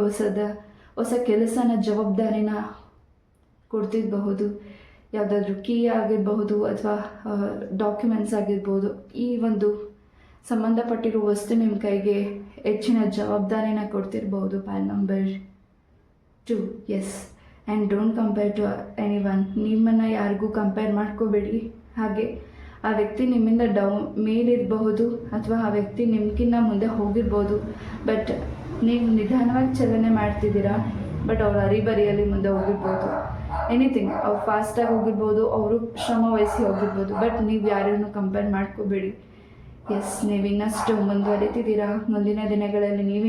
ಹೊಸ ಕೆಲಸನ ಜವಾಬ್ದಾರಿನ ಕೊಡ್ತಿರಬಹುದು. ಯಾವುದಾದ್ರೂ ಕೀ ಆಗಿರಬಹುದು ಅಥವಾ ಡಾಕ್ಯುಮೆಂಟ್ಸ್ ಆಗಿರ್ಬೋದು. ಈ ಒಂದು ಸಂಬಂಧಪಟ್ಟಿರೋ ವಸ್ತು ನಿಮ್ಮ ಕೈಗೆ ಹೆಚ್ಚಿನ ಜವಾಬ್ದಾರಿನ ಕೊಡ್ತಿರ್ಬೋದು. Pile number 2. Yes, and don't compare to anyone. ನಿಮ್ಮನ್ನು ಯಾರಿಗೂ ಕಂಪೇರ್ ಮಾಡ್ಕೋಬೇಡಿ. ಹಾಗೆ ಆ ವ್ಯಕ್ತಿ ನಿಮ್ಮಿಂದ ಮೇಲಿರಬಹುದು ಅಥವಾ ಆ ವ್ಯಕ್ತಿ ನಿಮ್ಗಿನ್ನ ಮುಂದೆ ಹೋಗಿರ್ಬೋದು. ಬಟ್ ನೀವು ನಿಧಾನವಾಗಿ ಚಲನೆ ಮಾಡ್ತಿದ್ದೀರಾ, ಬಟ್ ಅವ್ರು ಹರಿಬರಿಯಲ್ಲಿ ಮುಂದೆ ಹೋಗಿರ್ಬೋದು. ಎನಿಥಿಂಗ್, ಅವ್ರು ಫಾಸ್ಟಾಗಿ ಹೋಗಿರ್ಬೋದು, ಅವರು ಶ್ರಮ ವಹಿಸಿ ಹೋಗಿರ್ಬೋದು. ಬಟ್ ನೀವು ಯಾರನ್ನು ಕಂಪೇರ್ ಮಾಡ್ಕೋಬೇಡಿ. ಎಸ್, ನೀವು ಇನ್ನಷ್ಟು ಮುಂದುವರಿತಿದ್ದೀರಾ. ಮುಂದಿನ ದಿನಗಳಲ್ಲಿ ನೀವು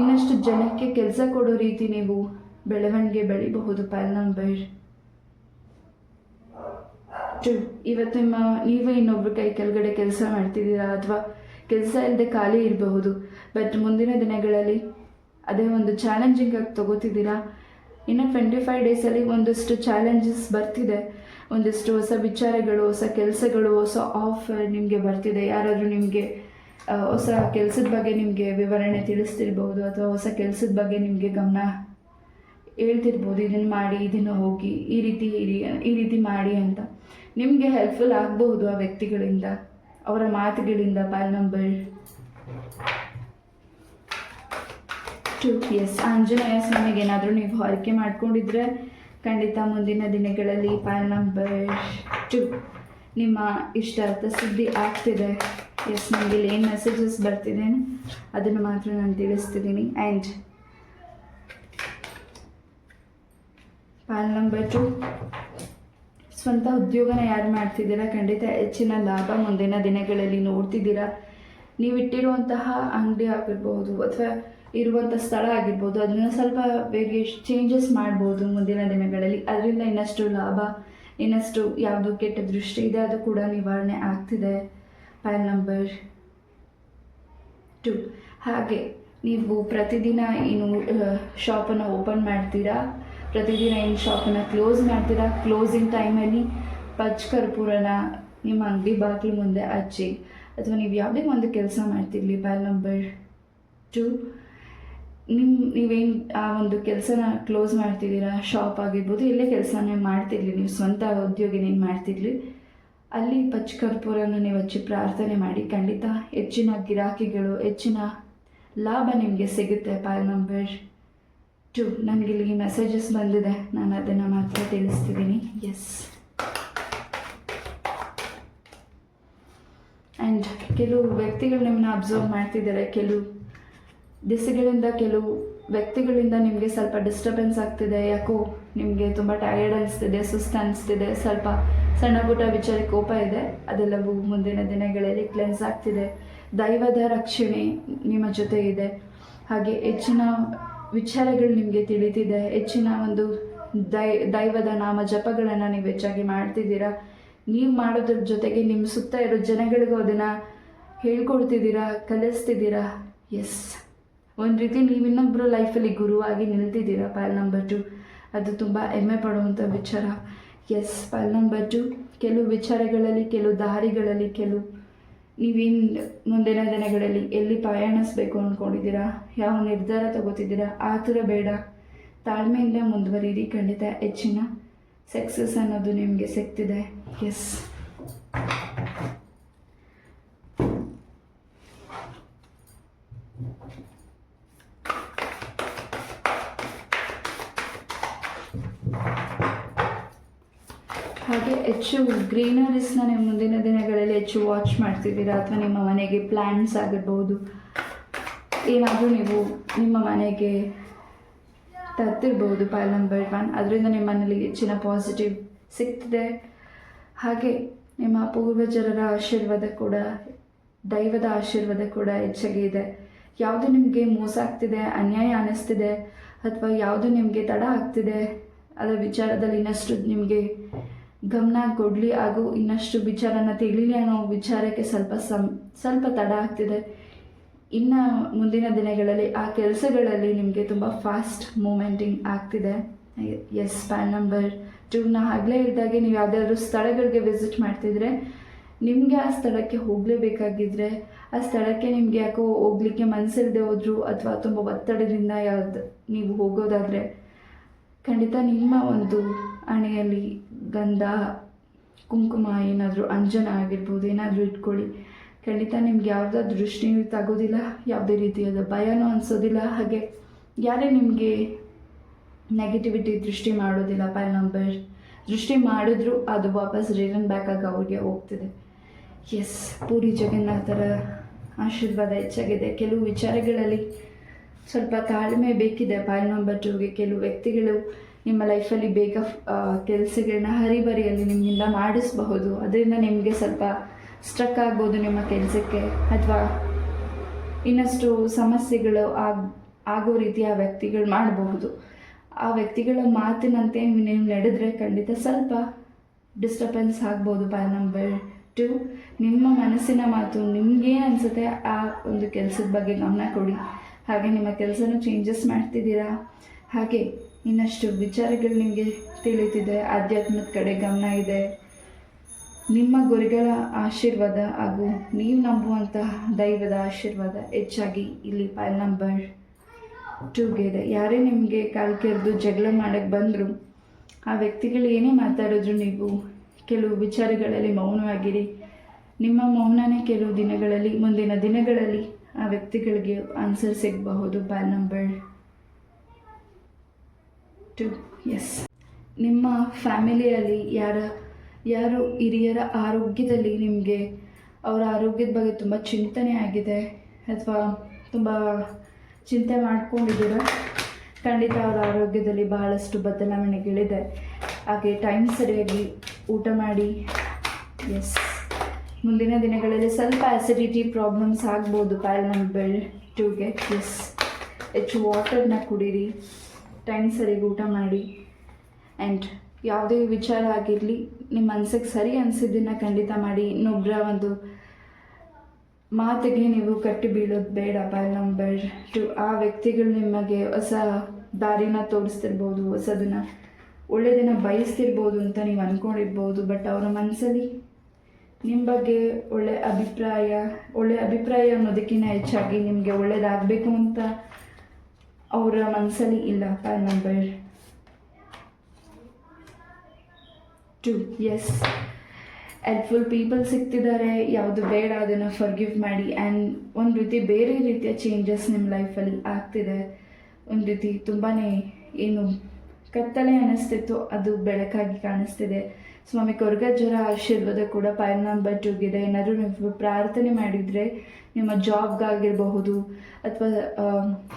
ಇನ್ನಷ್ಟು ಜನಕ್ಕೆ ಕೆಲಸ ಕೊಡೋ ರೀತಿ ನೀವು ಬೆಳವಣಿಗೆ ಬೆಳಿಬಹುದು. ಪೈಲ್ ನಂಬರ್ 2. ಇವತ್ತು ನೀವೇ ಇನ್ನೊಬ್ರು ಕೈ ಕೆಳಗಡೆ ಕೆಲಸ ಮಾಡ್ತಿದ್ದೀರಾ ಅಥವಾ ಕೆಲಸ ಇಲ್ಲದೆ ಖಾಲಿ ಇರಬಹುದು. ಬಟ್ ಮುಂದಿನ ದಿನಗಳಲ್ಲಿ ಅದೇ ಒಂದು ಚಾಲೆಂಜಿಂಗ್ ಆಗಿ ತಗೋತಿದ್ದೀರಾ. ಇನ್ನು 25 ಡೇಸಲ್ಲಿ ಒಂದಷ್ಟು ಚಾಲೆಂಜಸ್ ಬರ್ತಿದೆ. ಒಂದಿಷ್ಟು ಹೊಸ ವಿಚಾರಗಳು, ಹೊಸ ಕೆಲಸಗಳು, ಹೊಸ ಆಫರ್ ನಿಮಗೆ ಬರ್ತಿದೆ. ಯಾರಾದರೂ ನಿಮಗೆ ಹೊಸ ಕೆಲಸದ ಬಗ್ಗೆ ನಿಮಗೆ ವಿವರಣೆ ತಿಳಿಸ್ತಿರ್ಬೋದು ಅಥವಾ ಹೊಸ ಕೆಲಸದ ಬಗ್ಗೆ ನಿಮಗೆ ಗಮನ ಹೇಳ್ತಿರ್ಬೋದು. ಇದನ್ನು ಮಾಡಿ, ಇದನ್ನು ಹೋಗಿ, ಈ ರೀತಿ ಮಾಡಿ ಅಂತ ನಿಮಗೆ ಹೆಲ್ಪ್ಫುಲ್ ಆಗಬಹುದು ಆ ವ್ಯಕ್ತಿಗಳಿಂದ, ಅವರ ಮಾತುಗಳಿಂದ. ಪೈಲ್ ನಂಬರ್ 2. ಎಸ್, ಆಂಜನೇಯ ಸ್ವಾಮಿಗೆ ಏನಾದರೂ ನೀವು ಹೊರಕೆ ಮಾಡ್ಕೊಂಡಿದ್ರೆ ಖಂಡಿತ ಮುಂದಿನ ದಿನಗಳಲ್ಲಿ ಪೈಲ್ ನಂಬರ್ 2 ನಿಮ್ಮ ಇಷ್ಟಾರ್ಥ ಸಿದ್ಧಿ ಆಗ್ತಿದೆ. ಎಸ್, ನನಗೆ ಇಲ್ಲಿ ಏನು ಮೆಸೇಜಸ್ ಬರ್ತಿದೆ ಅದನ್ನು ಮಾತ್ರ ನಾನು ತಿಳಿಸ್ತಿದ್ದೀನಿ. ಆ್ಯಂಡ್ ಪೈಲ್ ನಂಬರ್ 2, ಸ್ವಂತ ಉದ್ಯೋಗನ ಯಾರು ಮಾಡ್ತಿದ್ದೀರಾ ಖಂಡಿತ ಹೆಚ್ಚಿನ ಲಾಭ ಮುಂದಿನ ದಿನಗಳಲ್ಲಿ ನೋಡ್ತಿದ್ದೀರಾ. ನೀವಿಟ್ಟಿರುವಂತಹ ಅಂಗಡಿ ಆಗಿರ್ಬೋದು ಅಥವಾ ಇರುವಂಥ ಸ್ಥಳ ಆಗಿರ್ಬೋದು, ಅದನ್ನು ಸ್ವಲ್ಪ ಚೇಂಜಸ್ ಮಾಡ್ಬೋದು ಮುಂದಿನ ದಿನಗಳಲ್ಲಿ. ಅದರಿಂದ ಇನ್ನಷ್ಟು ಲಾಭ, ಇನ್ನಷ್ಟು ಯಾವುದು ಕೆಟ್ಟ ದೃಷ್ಟಿ ಇದೆ ಅದು ಕೂಡ ನಿವಾರಣೆ ಆಗ್ತಿದೆ. ಪೈಲ್ ನಂಬರ್ 2. ಹಾಗೆ ನೀವು ಪ್ರತಿದಿನ ಶಾಪನ್ನು ಓಪನ್ ಮಾಡ್ತೀರಾ, ಪ್ರತಿದಿನ ಶಾಪನ್ನು ಕ್ಲೋಸ್ ಮಾಡ್ತೀರಾ. ಕ್ಲೋಸಿಂಗ್ ಟೈಮಲ್ಲಿ ಕರ್ಪೂರನ ನಿಮ್ಮ ಅಂಗಡಿ ಬಾಗಿಲು ಮುಂದೆ ಹಚ್ಚಿ, ಅಥವಾ ನೀವು ಯಾವುದೇ ಒಂದು ಕೆಲಸ ಮಾಡ್ತಿರ್ಲಿ. ಪೈಲ್ ನಂಬರ್ 2, ನೀವೇನು ಆ ಒಂದು ಕೆಲಸನ ಕ್ಲೋಸ್ ಮಾಡ್ತಿದ್ದೀರಾ, ಶಾಪ್ ಆಗಿರ್ಬೋದು, ಎಲ್ಲೇ ಕೆಲಸನೇ ಮಾಡ್ತಿರ್ಲಿ, ನೀವು ಸ್ವಂತ ಉದ್ಯೋಗಿನೇನು ಮಾಡ್ತಿರ್ಲಿ, ಅಲ್ಲಿ ಕರ್ಪೂರನ ನೀವು ಹಚ್ಚಿ ಪ್ರಾರ್ಥನೆ ಮಾಡಿ. ಖಂಡಿತ ಹೆಚ್ಚಿನ ಗಿರಾಕಿಗಳು, ಹೆಚ್ಚಿನ ಲಾಭ ನಿಮಗೆ ಸಿಗುತ್ತೆ. ಪೈಲ್ ನಂಬರ್ 2, ನನಗಿಲ್ಲಿ ಮೆಸೇಜಸ್ ಬಂದಿದೆ, ನಾನು ಅದನ್ನು ಮಾತ್ರ ತಿಳಿಸ್ತಿದ್ದೀನಿ. ಎಸ್, ಆ್ಯಂಡ್ ಕೆಲವು ವ್ಯಕ್ತಿಗಳು ನಿಮ್ಮನ್ನ ಅಬ್ಸರ್ವ್ ಮಾಡ್ತಿದ್ದಾರೆ. ಕೆಲವು ದಿಸೆಗಳಿಂದ, ಕೆಲವು ವ್ಯಕ್ತಿಗಳಿಂದ ನಿಮಗೆ ಸ್ವಲ್ಪ ಡಿಸ್ಟರ್ಬೆನ್ಸ್ ಆಗ್ತಿದೆ. ಯಾಕೋ ನಿಮಗೆ ತುಂಬ ಟಯರ್ಡ್ ಅನಿಸ್ತಿದೆ, ಸುಸ್ತು ಅನಿಸ್ತಿದೆ, ಸ್ವಲ್ಪ ಸಣ್ಣ ಪುಟ್ಟ ವಿಚಾರ ಕೋಪ ಇದೆ. ಅದೆಲ್ಲವೂ ಮುಂದಿನ ದಿನಗಳಲ್ಲಿ ಕ್ಲೆನ್ಸ್ ಆಗ್ತಿದೆ. ದೈವದ ರಕ್ಷಣೆ ನಿಮ್ಮ ಜೊತೆ ಇದೆ. ಹಾಗೆ ಹೆಚ್ಚಿನ ವಿಚಾರಗಳು ನಿಮಗೆ ತಿಳಿತಿದೆ. ಹೆಚ್ಚಿನ ಒಂದು ದೈವದ ನಾಮ ಜಪಗಳನ್ನು ನೀವು ಹೆಚ್ಚಾಗಿ ಮಾಡ್ತಿದ್ದೀರಾ. ನೀವು ಮಾಡೋದ್ರ ಜೊತೆಗೆ ನಿಮ್ಮ ಸುತ್ತ ಇರೋ ಜನಗಳಿಗೂ ಅದನ್ನು ಹೇಳ್ಕೊಡ್ತಿದ್ದೀರಾ, ಕಲಿಸ್ತಿದ್ದೀರಾ. ಎಸ್, ಒಂದು ರೀತಿ ನೀವು ಇನ್ನೊಬ್ಬರು ಲೈಫಲ್ಲಿ ಗುರುವಾಗಿ ನಿಲ್ತಿದ್ದೀರಾ. ಪೈಲ್ ನಂಬರ್ 2, ಅದು ತುಂಬ ಹೆಮ್ಮೆ ಪಡುವಂಥ ವಿಚಾರ. ಎಸ್, ಪೈಲ್ ನಂಬರ್ 2, ಕೆಲವು ವಿಚಾರಗಳಲ್ಲಿ, ಕೆಲವು ದಾರಿಗಳಲ್ಲಿ, ನೀವೇನು ಮುಂದಿನ ದಿನಗಳಲ್ಲಿ ಎಲ್ಲಿ ಪ್ರಯಾಣಿಸ್ಬೇಕು ಅಂದ್ಕೊಂಡಿದ್ದೀರಾ, ಯಾವ ನಿರ್ಧಾರ ತಗೋತಿದ್ದೀರಾ, ಆತುರ ಬೇಡ, ತಾಳ್ಮೆಯಿಂದ ಮುಂದುವರಿಯಿರಿ. ಖಂಡಿತ ಹೆಚ್ಚಿನ ಸಕ್ಸಸ್ ಅನ್ನೋದು ನಿಮಗೆ ಸಿಗ್ತಿದೆ. ಎಸ್, ಹಾಗೆ ಹೆಚ್ಚು ಗ್ರೀನರೀಸ್ನ ನೀವು ಮುಂದಿನ ದಿನಗಳಲ್ಲಿ ಹೆಚ್ಚು ವಾಚ್ ಮಾಡ್ತಿದ್ದೀರಾ, ಅಥವಾ ನಿಮ್ಮ ಮನೆಗೆ ಪ್ಲ್ಯಾಂಟ್ಸ್ ಆಗಿರ್ಬೋದು, ಏನಾದರೂ ನೀವು ನಿಮ್ಮ ಮನೆಗೆ ತರ್ತಿರ್ಬೋದು. ಪೈಲ್ ನಂಬರ್ 1, ಅದರಿಂದ ನಿಮ್ಮ ಮನೇಲಿ ಹೆಚ್ಚಿನ ಪಾಸಿಟಿವ್ ಸಿಗ್ತಿದೆ. ಹಾಗೆ ನಿಮ್ಮ ಪೂರ್ವಜರ ಆಶೀರ್ವಾದ ಕೂಡ, ದೈವದ ಆಶೀರ್ವಾದ ಕೂಡ ಹೆಚ್ಚಾಗಿ ಇದೆ. ಯಾವುದು ನಿಮಗೆ ಮೋಸ ಆಗ್ತಿದೆ, ಅನ್ಯಾಯ ಅನ್ನಿಸ್ತಿದೆ, ಅಥವಾ ಯಾವುದು ನಿಮಗೆ ತಡ ಆಗ್ತಿದೆ, ಅದರ ವಿಚಾರದಲ್ಲಿ ಇನ್ನಷ್ಟು ನಿಮಗೆ ಗಮನ ಕೊಡಲಿ ಹಾಗೂ ಇನ್ನಷ್ಟು ವಿಚಾರನ ತಿಳಿಲಿ ಅನ್ನೋ ವಿಚಾರಕ್ಕೆ ಸ್ವಲ್ಪ ತಡ ಆಗ್ತಿದೆ. ಇನ್ನು ಮುಂದಿನ ದಿನಗಳಲ್ಲಿ ಆ ಕೆಲಸಗಳಲ್ಲಿ ನಿಮಗೆ ತುಂಬ ಫಾಸ್ಟ್ ಮೂಮೆಂಟಿಂಗ್ ಆಗ್ತಿದೆ. ಎಸ್, ಪೈಲ್ ನಂಬರ್ 2, ಆಗಲೇ ಇದ್ದಾಗೆ ನೀವು ಯಾವುದಾದ್ರೂ ಸ್ಥಳಗಳಿಗೆ ವಿಸಿಟ್ ಮಾಡ್ತಿದ್ರೆ, ನಿಮಗೆ ಆ ಸ್ಥಳಕ್ಕೆ ಹೋಗಲೇಬೇಕಾಗಿದ್ದರೆ, ಆ ಸ್ಥಳಕ್ಕೆ ನಿಮಗೆ ಯಾಕೋ ಹೋಗಲಿಕ್ಕೆ ಮನಸ್ಸಿಲ್ಲದೆ ಹೋದ್ರು, ಅಥವಾ ತುಂಬ ಒತ್ತಡದಿಂದ ನೀವು ಹೋಗೋದಾದರೆ ಖಂಡಿತ ನಿಮ್ಮ ಒಂದು ಹಣೆಯಲ್ಲಿ ಗಂಧ, ಕುಂಕುಮ, ಏನಾದರೂ ಅಂಜನ ಆಗಿರ್ಬೋದು, ಏನಾದರೂ ಇಟ್ಕೊಳ್ಳಿ. ಖಂಡಿತ ನಿಮ್ಗೆ ಯಾವುದೇ ದೃಷ್ಟಿ ತಾಗೋದಿಲ್ಲ, ಯಾವುದೇ ರೀತಿಯಾದ ಭಯನೂ ಅನಿಸೋದಿಲ್ಲ. ಹಾಗೆ ಯಾರೇ ನಿಮಗೆ ನೆಗೆಟಿವಿಟಿ ದೃಷ್ಟಿ ಮಾಡೋದಿಲ್ಲ ಪೈಲ್ ನಂಬರ್. ದೃಷ್ಟಿ ಮಾಡಿದ್ರೂ ಅದು ವಾಪಸ್ ರಿಟರ್ನ್ ಬ್ಯಾಕ್ ಆಗಿ ಅವ್ರಿಗೆ ಹೋಗ್ತಿದೆ. ಎಸ್, ಪೂರಿ ಜಗನ್ನಾಥರ ಆಶೀರ್ವಾದ ಹೆಚ್ಚಾಗಿದೆ. ಕೆಲವು ವಿಚಾರಗಳಲ್ಲಿ ಸ್ವಲ್ಪ ತಾಳ್ಮೆ ಬೇಕಿದೆ ಪೈಲ್ ನಂಬರ್ 2ಗೆ. ಕೆಲವು ವ್ಯಕ್ತಿಗಳು ನಿಮ್ಮ ಲೈಫಲ್ಲಿ ಬೇಗ ಕೆಲಸಗಳನ್ನ ಹರಿಬರಿಯಲ್ಲಿ ನಿಮ್ಮಿಂದ ಮಾಡಿಸಬಹುದು. ಅದರಿಂದ ನಿಮಗೆ ಸ್ವಲ್ಪ ಸ್ಟ್ರಕ್ ಆಗ್ಬೋದು ನಿಮ್ಮ ಕೆಲಸಕ್ಕೆ, ಅಥವಾ ಇನ್ನಷ್ಟು ಸಮಸ್ಯೆಗಳು ಆಗೋ ರೀತಿಯ ವ್ಯಕ್ತಿಗಳು ಮಾಡಬಹುದು. ಆ ವ್ಯಕ್ತಿಗಳ ಮಾತಿನಂತೆ ನೀವು ನಡೆದರೆ ಖಂಡಿತ ಸ್ವಲ್ಪ ಡಿಸ್ಟರ್ಬೆನ್ಸ್ ಆಗ್ಬೋದು ಪೈಲ್ ನಂಬರ್ 2. ನಿಮ್ಮ ಮನಸ್ಸಿನ ಮಾತು, ನಿಮಗೇನು ಅನಿಸುತ್ತೆ ಆ ಒಂದು ಕೆಲಸದ ಬಗ್ಗೆ ಗಮನ ಕೊಡಿ. ಹಾಗೆ ನಿಮ್ಮ ಕೆಲಸನೂ ಚೇಂಜಸ್ ಮಾಡ್ತಿದ್ದೀರಾ. ಹಾಗೆ ಇನ್ನಷ್ಟು ವಿಚಾರಗಳು ನಿಮಗೆ ತಿಳಿತಿದೆ. ಆಧ್ಯಾತ್ಮದ ಕಡೆ ಗಮನ ಇದೆ. ನಿಮ್ಮ ಗುರುಗಳ ಆಶೀರ್ವಾದ ಹಾಗೂ ನೀವು ನಂಬುವಂತಹ ದೈವದ ಆಶೀರ್ವಾದ ಹೆಚ್ಚಾಗಿ ಇಲ್ಲಿ ಪೈಲ್ ನಂಬರ್ 2ಗೆ ಇದೆ. ಯಾರೇ ನಿಮಗೆ ಕಾಲು ಕೆರೆದು ಜಗಳ ಮಾಡೋಕ್ಕೆ ಬಂದರೂ, ಆ ವ್ಯಕ್ತಿಗಳು ಏನೇ ಮಾತಾಡಿದ್ರು ನೀವು ಕೆಲವು ವಿಚಾರಗಳಲ್ಲಿ ಮೌನವಾಗಿರಿ. ನಿಮ್ಮ ಮೌನನೇ ಕೆಲವು ದಿನಗಳಲ್ಲಿ, ಮುಂದಿನ ದಿನಗಳಲ್ಲಿ ಆ ವ್ಯಕ್ತಿಗಳಿಗೆ ಆನ್ಸರ್ ಸಿಗಬಹುದು ಪೈಲ್ ನಂಬರ್ 2. ಎಸ್, ನಿಮ್ಮ ಫ್ಯಾಮಿಲಿಯಲ್ಲಿ ಯಾರು ಹಿರಿಯರ ಆರೋಗ್ಯದಲ್ಲಿ ನಿಮಗೆ ಅವರ ಆರೋಗ್ಯದ ಬಗ್ಗೆ ತುಂಬ ಚಿಂತನೆ ಆಗಿದೆ, ಅಥವಾ ತುಂಬ ಚಿಂತೆ ಮಾಡ್ಕೊಂಡಿದ್ದೀರ. ಖಂಡಿತ ಅವರ ಆರೋಗ್ಯದಲ್ಲಿ ಬಹಳಷ್ಟು ಬದಲಾವಣೆಗಳಿದೆ. ಹಾಗೆ ಟೈಮ್ ಸರಿಯಾಗಿ ಊಟ ಮಾಡಿ. ಎಸ್, ಮುಂದಿನ ದಿನಗಳಲ್ಲಿ ಸ್ವಲ್ಪ ಆ್ಯಸಿಡಿಟಿ ಪ್ರಾಬ್ಲಮ್ಸ್ ಆಗ್ಬೋದು ಪೈಲ್ ನಂಬರ್ 2ಗೆ. ಎಸ್, ಹೆಚ್ಚು ವಾಟರ್ನ ಕುಡೀರಿ, ಟೈಮ್ ಸರಿಯಾಗಿ ಊಟ ಮಾಡಿ. ಆ್ಯಂಡ್ ಯಾವುದೇ ವಿಚಾರ ಆಗಿರಲಿ, ನಿಮ್ಮ ಮನಸ್ಸಿಗೆ ಸರಿ ಅನಿಸಿದ್ದನ್ನು ಖಂಡಿತ ಮಾಡಿ. ಇನ್ನೊಬ್ಬರ ಒಂದು ಮಾತಿಗೆ ನೀವು ಕಟ್ಟಿ ಬೀಳೋದು ಬೇಡ ಪೈಲ್ ನಂಬರ್ 2. ಆ ವ್ಯಕ್ತಿಗಳು ನಿಮಗೆ ಹೊಸ ದಾರಿನ ತೋರಿಸ್ತಿರ್ಬೋದು, ಹೊಸದನ್ನು ಒಳ್ಳೆಯದನ್ನು ಬಯಸ್ತಿರ್ಬೋದು ಅಂತ ನೀವು ಅಂದ್ಕೊಂಡಿರ್ಬೋದು. ಬಟ್ ಅವರ ಮನಸ್ಸಲ್ಲಿ ನಿಮ್ಮ ಬಗ್ಗೆ ಒಳ್ಳೆ ಅಭಿಪ್ರಾಯ ಅನ್ನೋದಕ್ಕಿಂತ ಹೆಚ್ಚಾಗಿ ನಿಮಗೆ ಒಳ್ಳೆಯದಾಗಬೇಕು ಅಂತ ಅವರ ಮನಸ್ಸಲ್ಲಿ ಇಲ್ಲ pile number 2. Yes, helpful people ಸಿಗ್ತಿದ್ದಾರೆ. ಯಾವುದು ಬೇಡ ಅದನ್ನು ಫರ್ಗಿವ್ ಮಾಡಿ. ಆ್ಯಂಡ್ ಒಂದು ರೀತಿ ಬೇರೆ ರೀತಿಯ ಚೇಂಜಸ್ ನಿಮ್ಮ ಲೈಫಲ್ಲಿ ಆಗ್ತಿದೆ. ಒಂದು ರೀತಿ ತುಂಬಾ ಏನು ಕತ್ತಲೆ ಅನ್ನಿಸ್ತಿತ್ತು, ಅದು ಬೆಳಕಾಗಿ ಕಾಣಿಸ್ತಿದೆ. ಸ್ವಾಮಿ ಕೊರಗಜ್ಜರ ಆಶೀರ್ವಾದ ಕೂಡ ಪೈಲ್ ನಂಬರ್ 2ಗಿದೆ. ಏನಾದರೂ ನೀವು ಪ್ರಾರ್ಥನೆ ಮಾಡಿದರೆ ನಿಮ್ಮ ಜಾಬ್ಗಾಗಿರಬಹುದು, ಅಥವಾ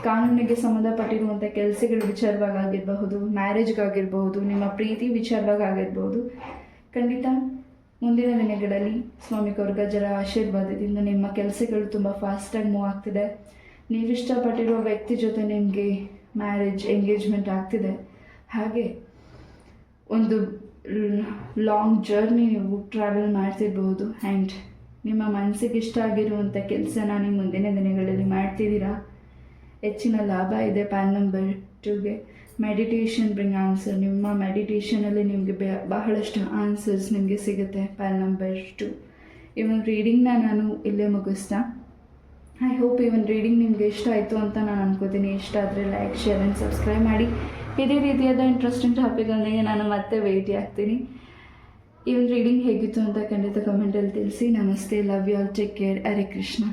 ಕಾನೂನಿಗೆ ಸಂಬಂಧಪಟ್ಟಿರುವಂಥ ಕೆಲಸಗಳ ವಿಚಾರವಾಗಿರಬಹುದು, ಮ್ಯಾರೇಜ್ಗಾಗಿರ್ಬಹುದು, ನಿಮ್ಮ ಪ್ರೀತಿ ವಿಚಾರವಾಗಿರ್ಬೋದು, ಖಂಡಿತ ಮುಂದಿನ ದಿನಗಳಲ್ಲಿ ಸ್ವಾಮಿ ಕೊರಗಜ್ಜರ ಆಶೀರ್ವಾದದಿಂದ ನಿಮ್ಮ ಕೆಲಸಗಳು ತುಂಬ ಫಾಸ್ಟಾಗಿ ಮೂವ್ ಆಗ್ತಿದೆ. ನೀವಿಷ್ಟಪಟ್ಟಿರೋ ವ್ಯಕ್ತಿ ಜೊತೆ ನಿಮಗೆ ಎಂಗೇಜ್ಮೆಂಟ್ ಆಗ್ತಿದೆ. ಹಾಗೆ ಒಂದು ಲಾಂಗ್ ಜರ್ನಿ ನೀವು ಟ್ರಾವೆಲ್ ಮಾಡ್ತಿರ್ಬೋದು. ಆ್ಯಂಡ್ ನಿಮ್ಮ ಮನಸ್ಸಿಗೆ ಇಷ್ಟ ಆಗಿರುವಂಥ ಕೆಲಸನ ನೀವು ಮುಂದಿನ ದಿನಗಳಲ್ಲಿ ಮಾಡ್ತಿದ್ದೀರಾ. ಹೆಚ್ಚಿನ ಲಾಭ ಇದೆ ಪೈಲ್ ನಂಬರ್ 2ಗೆ. Meditation bring answer. ನಿಮ್ಮ ಮೆಡಿಟೇಷನಲ್ಲಿ ನಿಮಗೆ ಬಹಳಷ್ಟು ಆನ್ಸರ್ಸ್ ನಿಮಗೆ ಸಿಗುತ್ತೆ ಪೈಲ್ ನಂಬರ್ 2. ಈ ಒಂದು ರೀಡಿಂಗ್ನ ನಾನು ಇಲ್ಲೇ ಮುಗಿಸ್ತಾ. ಐ ಹೋಪ್ ಈ ಒಂದು ರೀಡಿಂಗ್ ನಿಮಗೆ ಇಷ್ಟ ಆಯಿತು ಅಂತ ನಾನು ಅನ್ಕೋತೀನಿ. ಇಷ್ಟ ಆದರೆ ಲೈಕ್, ಶೇರ್ ಆ್ಯಂಡ್ ಸಬ್ಸ್ಕ್ರೈಬ್ ಮಾಡಿ. ಇದೇ ರೀತಿಯಾದ ಇಂಟ್ರೆಸ್ಟಿಂಗ್ ಟಾಪಿಕ್ಗಳೊಂದಿಗೆ ನಾನು ಮತ್ತೆ ಭೇಟಿ ಆಗ್ತೀನಿ. ಈ ಒಂದು ರೀಡಿಂಗ್ ಹೇಗಿತ್ತು ಅಂತ ಖಂಡಿತ ಕಮೆಂಟಲ್ಲಿ ತಿಳಿಸಿ. ನಮಸ್ತೆ, love you all, take care, Hare Krishna.